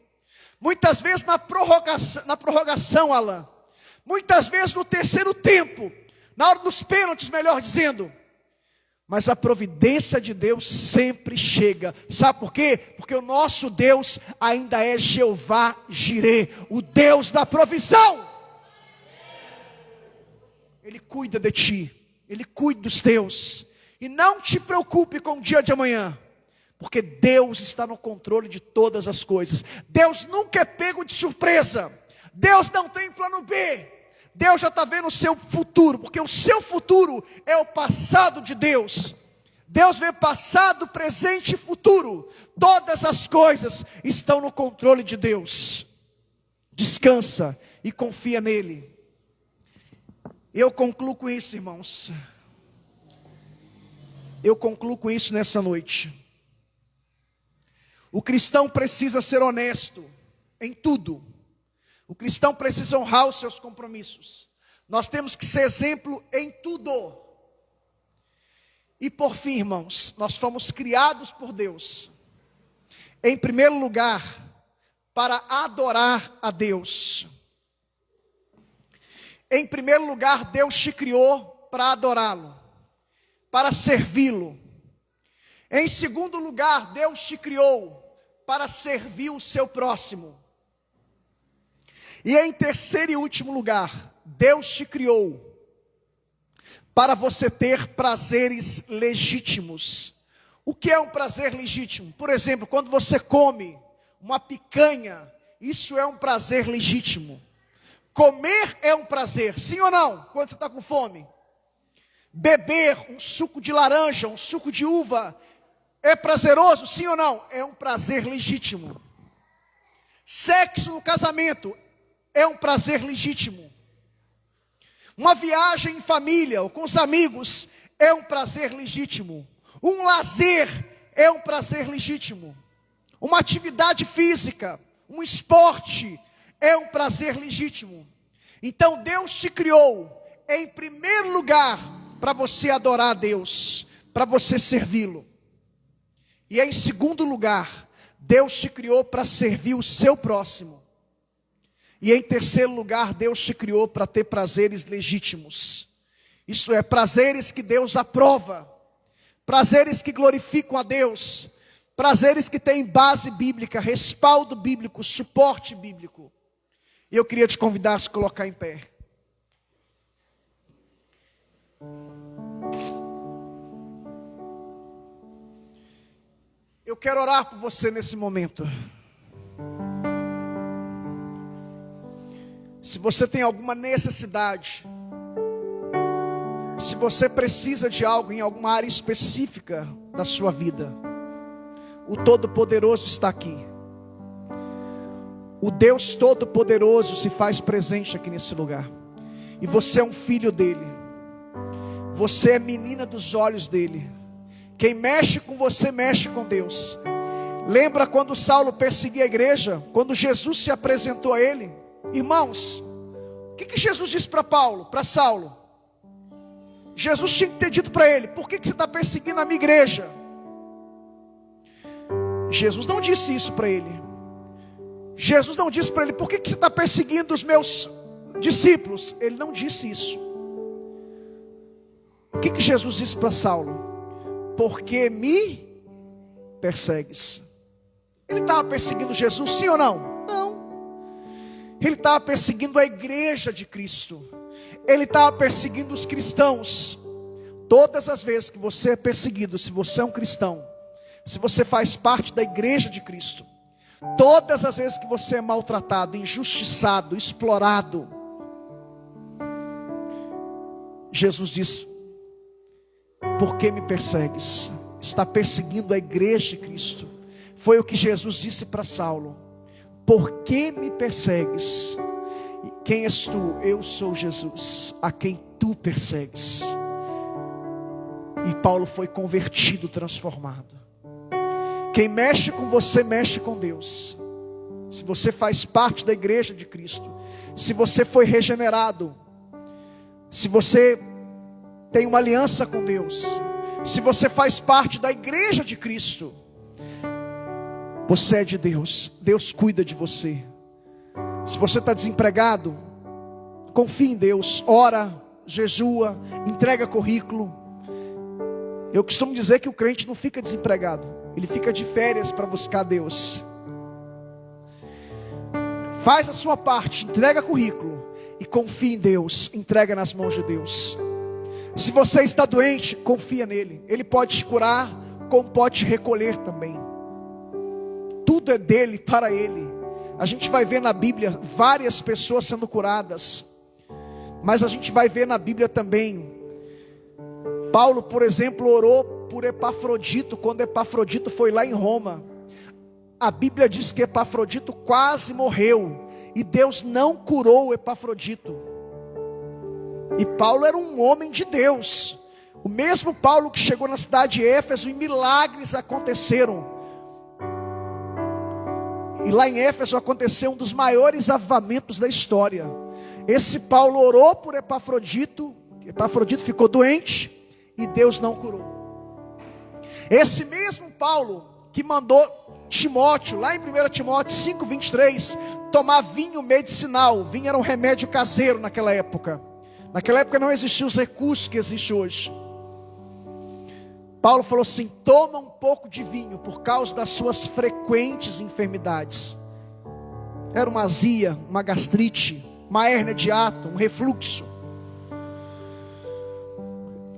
Muitas vezes na prorrogação, Alan. Muitas vezes no terceiro tempo, na hora dos pênaltis, melhor dizendo. Mas a providência de Deus sempre chega. Sabe por quê? Porque o nosso Deus ainda é Jeová Jireh, o Deus da provisão. Ele cuida de ti, Ele cuida dos teus. E não te preocupe com o dia de amanhã, porque Deus está no controle de todas as coisas. Deus nunca é pego de surpresa. Deus não tem plano B. Deus já está vendo o seu futuro, porque o seu futuro é o passado de Deus. Deus vê passado, presente e futuro. Todas as coisas estão no controle de Deus. Descansa e confia nele. Eu concluo com isso, irmãos. Eu concluo com isso nessa noite. O cristão precisa ser honesto em tudo. O cristão precisa honrar os seus compromissos. Nós temos que ser exemplo em tudo. E por fim, irmãos, nós fomos criados por Deus, em primeiro lugar, para adorar a Deus. Em primeiro lugar, Deus te criou para adorá-lo, para servi-lo. Em segundo lugar, Deus te criou para servir o seu próximo. E em terceiro e último lugar, Deus te criou para você ter prazeres legítimos. O que é um prazer legítimo? Por exemplo, quando você come uma picanha, isso é um prazer legítimo. Comer é um prazer, sim ou não? Quando você está com fome. Beber um suco de laranja, um suco de uva, é prazeroso, sim ou não? É um prazer legítimo. Sexo no casamento é um prazer legítimo. Uma viagem em família ou com os amigos é um prazer legítimo. Um lazer é um prazer legítimo. Uma atividade física, um esporte é um prazer legítimo. Então Deus te criou em primeiro lugar para você adorar a Deus, para você servi-lo. E em segundo lugar, Deus te criou para servir o seu próximo. E em terceiro lugar, Deus te criou para ter prazeres legítimos. Isso é, prazeres que Deus aprova, prazeres que glorificam a Deus, prazeres que têm base bíblica, respaldo bíblico, suporte bíblico. E eu queria te convidar a se colocar em pé. Eu quero orar por você nesse momento. Se você tem alguma necessidade, se você precisa de algo em alguma área específica da sua vida, o Todo-Poderoso está aqui. O Deus Todo-Poderoso se faz presente aqui nesse lugar. E você é um filho dele. Você é menina dos olhos dele. Quem mexe com você, mexe com Deus. Lembra quando Saulo perseguia a igreja? Quando Jesus se apresentou a ele? Irmãos, o que Jesus disse para Saulo? Jesus tinha que ter dito para ele: por que você está perseguindo a minha igreja? Jesus não disse isso para ele. Jesus não disse para ele: por que você está perseguindo os meus discípulos? Ele não disse isso. O que Jesus disse para Saulo? Porque me persegues. Ele estava perseguindo Jesus, sim ou não? Não. Ele estava perseguindo a igreja de Cristo. Ele estava perseguindo os cristãos. Todas as vezes que você é perseguido, se você é um cristão, se você faz parte da igreja de Cristo, todas as vezes que você é maltratado, injustiçado, explorado, Jesus diz: por que me persegues? Está perseguindo a igreja de Cristo. Foi o que Jesus disse para Saulo: por que me persegues? Quem és tu? Eu sou Jesus, a quem tu persegues. E Paulo foi convertido, transformado. Quem mexe com você, mexe com Deus. Se você faz parte da igreja de Cristo, se você foi regenerado, se você tem uma aliança com Deus, se você faz parte da igreja de Cristo, você é de Deus. Deus cuida de você. Se você está desempregado, confia em Deus, ora, jejua, entrega currículo. Eu costumo dizer que o crente não fica desempregado, ele fica de férias para buscar Deus. Faz a sua parte, entrega currículo, e confie em Deus, entrega nas mãos de Deus. Se você está doente, confia nele. Ele pode te curar, como pode te recolher também. Tudo é dele, para ele. A gente vai ver na Bíblia várias pessoas sendo curadas, mas a gente vai ver na Bíblia também, Paulo, por exemplo, orou por Epafrodito, quando Epafrodito foi lá em Roma. A Bíblia diz que Epafrodito quase morreu, e Deus não curou Epafrodito. E Paulo era um homem de Deus, o mesmo Paulo que chegou na cidade de Éfeso, e milagres aconteceram. E lá em Éfeso aconteceu um dos maiores avivamentos da história. Esse Paulo orou por Epafrodito, Epafrodito ficou doente, e Deus não curou. Esse mesmo Paulo que mandou Timóteo, lá em 1 Timóteo 5:23, tomar vinho medicinal. Vinho era um remédio caseiro naquela época. Naquela época não existiam os recursos que existem hoje. Paulo falou assim: toma um pouco de vinho por causa das suas frequentes enfermidades. Era uma azia, uma gastrite, uma hérnia de hiato, um refluxo.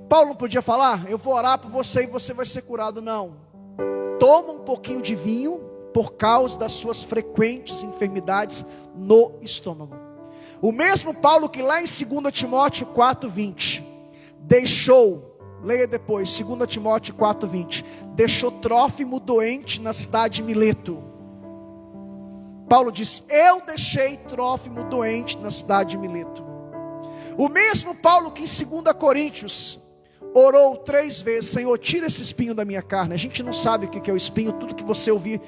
Paulo não podia falar: eu vou orar por você e você vai ser curado. Não. Toma um pouquinho de vinho por causa das suas frequentes enfermidades no estômago. O mesmo Paulo que lá em 2 Timóteo 4:20 deixou, leia depois, 2 Timóteo 4:20, deixou Trófimo doente na cidade de Mileto. Paulo diz: eu deixei Trófimo doente na cidade de Mileto. O mesmo Paulo que em 2 Coríntios orou 3 vezes: Senhor, tira esse espinho da minha carne. A gente não sabe o que é o espinho, tudo que você ouvir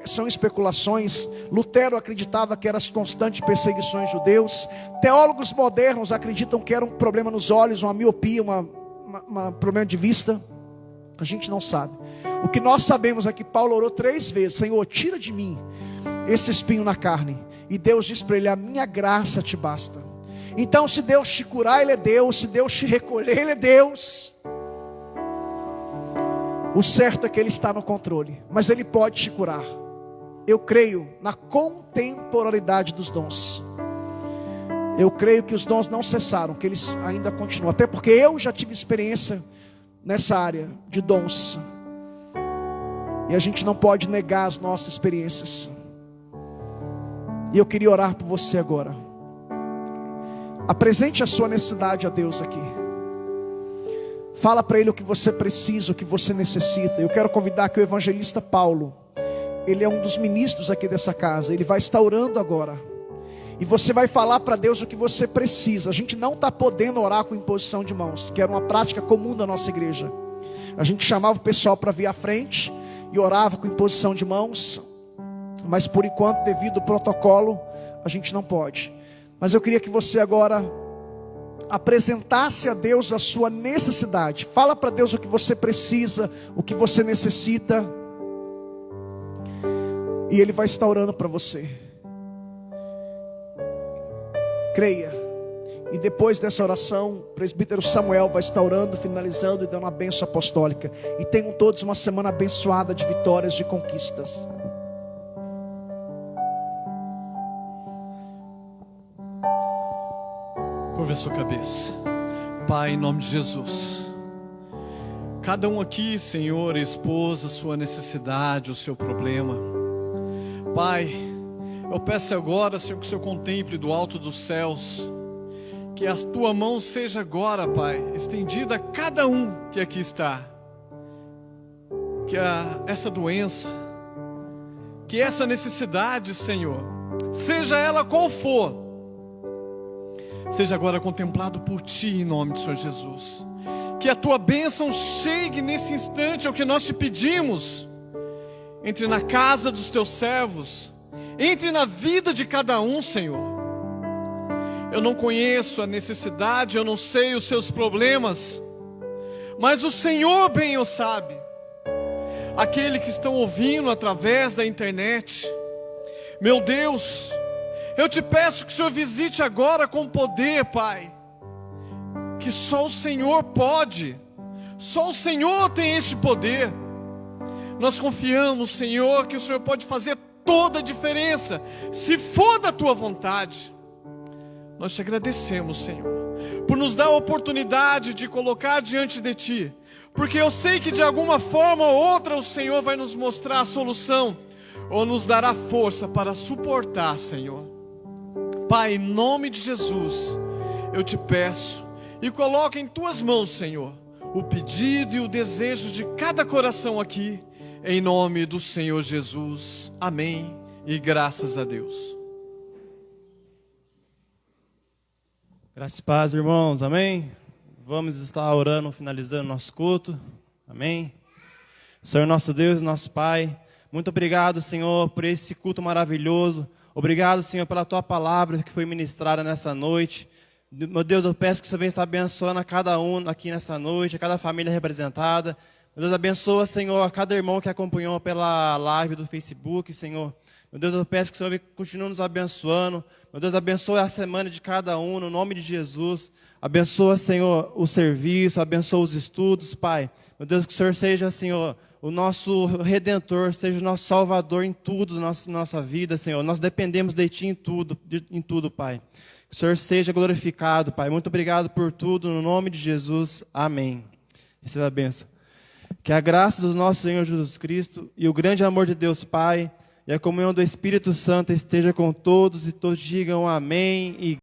são especulações. Lutero acreditava que eram as constantes perseguições judeus. Teólogos modernos acreditam que era um problema nos olhos, uma miopia, um problema de vista. A gente não sabe. O que nós sabemos é que Paulo orou 3 vezes: Senhor, tira de mim esse espinho na carne. E Deus diz para ele: a minha graça te basta. Então, se Deus te curar, Ele é Deus. Se Deus te recolher, Ele é Deus. O certo é que Ele está no controle, mas Ele pode te curar. Eu creio na contemporaneidade dos dons. Eu creio que os dons não cessaram, que eles ainda continuam. Até porque eu já tive experiência nessa área de dons. E a gente não pode negar as nossas experiências. E eu queria orar por você agora. Apresente a sua necessidade a Deus aqui. Fala para Ele o que você precisa, o que você necessita. Eu quero convidar que o evangelista Paulo, ele é um dos ministros aqui dessa casa. Ele vai estar orando agora. E você vai falar para Deus o que você precisa. A gente não está podendo orar com imposição de mãos, que era uma prática comum da nossa igreja. A gente chamava o pessoal para vir à frente e orava com imposição de mãos. Mas por enquanto, devido ao protocolo, a gente não pode. Mas eu queria que você agora apresentasse a Deus a sua necessidade. Fala para Deus o que você precisa, o que você necessita. E Ele vai estar orando para você. Creia. E depois dessa oração, o presbítero Samuel vai estar orando, finalizando e dando uma bênção apostólica. E tenham todos uma semana abençoada de vitórias, de conquistas. Curva a sua cabeça. Pai, em nome de Jesus, cada um aqui, Senhor, expôs a sua necessidade, o seu problema. Pai, eu peço agora, Senhor, que o Senhor contemple do alto dos céus, que a tua mão seja agora, Pai, estendida a cada um que aqui está. Que essa doença, que essa necessidade, Senhor, seja ela qual for, seja agora contemplado por Ti, em nome do Senhor Jesus. Que a Tua bênção chegue nesse instante ao que nós Te pedimos. Entre na casa dos Teus servos, entre na vida de cada um, Senhor. Eu não conheço a necessidade, eu não sei os seus problemas, mas o Senhor bem o sabe. Aquele que estão ouvindo através da internet, meu Deus, eu Te peço que o Senhor visite agora com poder, Pai, que só o Senhor pode, só o Senhor tem este poder. Nós confiamos, Senhor, que o Senhor pode fazer toda a diferença, se for da Tua vontade. Nós te agradecemos, Senhor, por nos dar a oportunidade de colocar diante de Ti, porque eu sei que de alguma forma ou outra o Senhor vai nos mostrar a solução, ou nos dará força para suportar, Senhor. Pai, em nome de Jesus, eu te peço e coloco em Tuas mãos, Senhor, o pedido e o desejo de cada coração aqui, em nome do Senhor Jesus. Amém e graças a Deus. Graças e paz, irmãos, amém? Vamos estar orando, finalizando nosso culto, amém? Senhor nosso Deus, nosso Pai, muito obrigado, Senhor, por esse culto maravilhoso. Obrigado, Senhor, pela Tua palavra que foi ministrada nessa noite. Meu Deus, eu peço que o Senhor venha estar abençoando a cada um aqui nessa noite, a cada família representada. Meu Deus, abençoa, Senhor, a cada irmão que acompanhou pela live do Facebook, Senhor. Meu Deus, eu peço que o Senhor continue nos abençoando. Meu Deus, abençoa a semana de cada um, no nome de Jesus. Abençoa, Senhor, o serviço, abençoa os estudos, Pai. Meu Deus, que o Senhor seja, Senhor, o nosso Redentor, seja o nosso Salvador em tudo, nossa vida, Senhor. Nós dependemos de Ti em tudo, Pai. Que o Senhor seja glorificado, Pai. Muito obrigado por tudo, no nome de Jesus. Amém. Receba a bênção. Que a graça do nosso Senhor Jesus Cristo e o grande amor de Deus Pai e a comunhão do Espírito Santo esteja com todos e todos digam amém e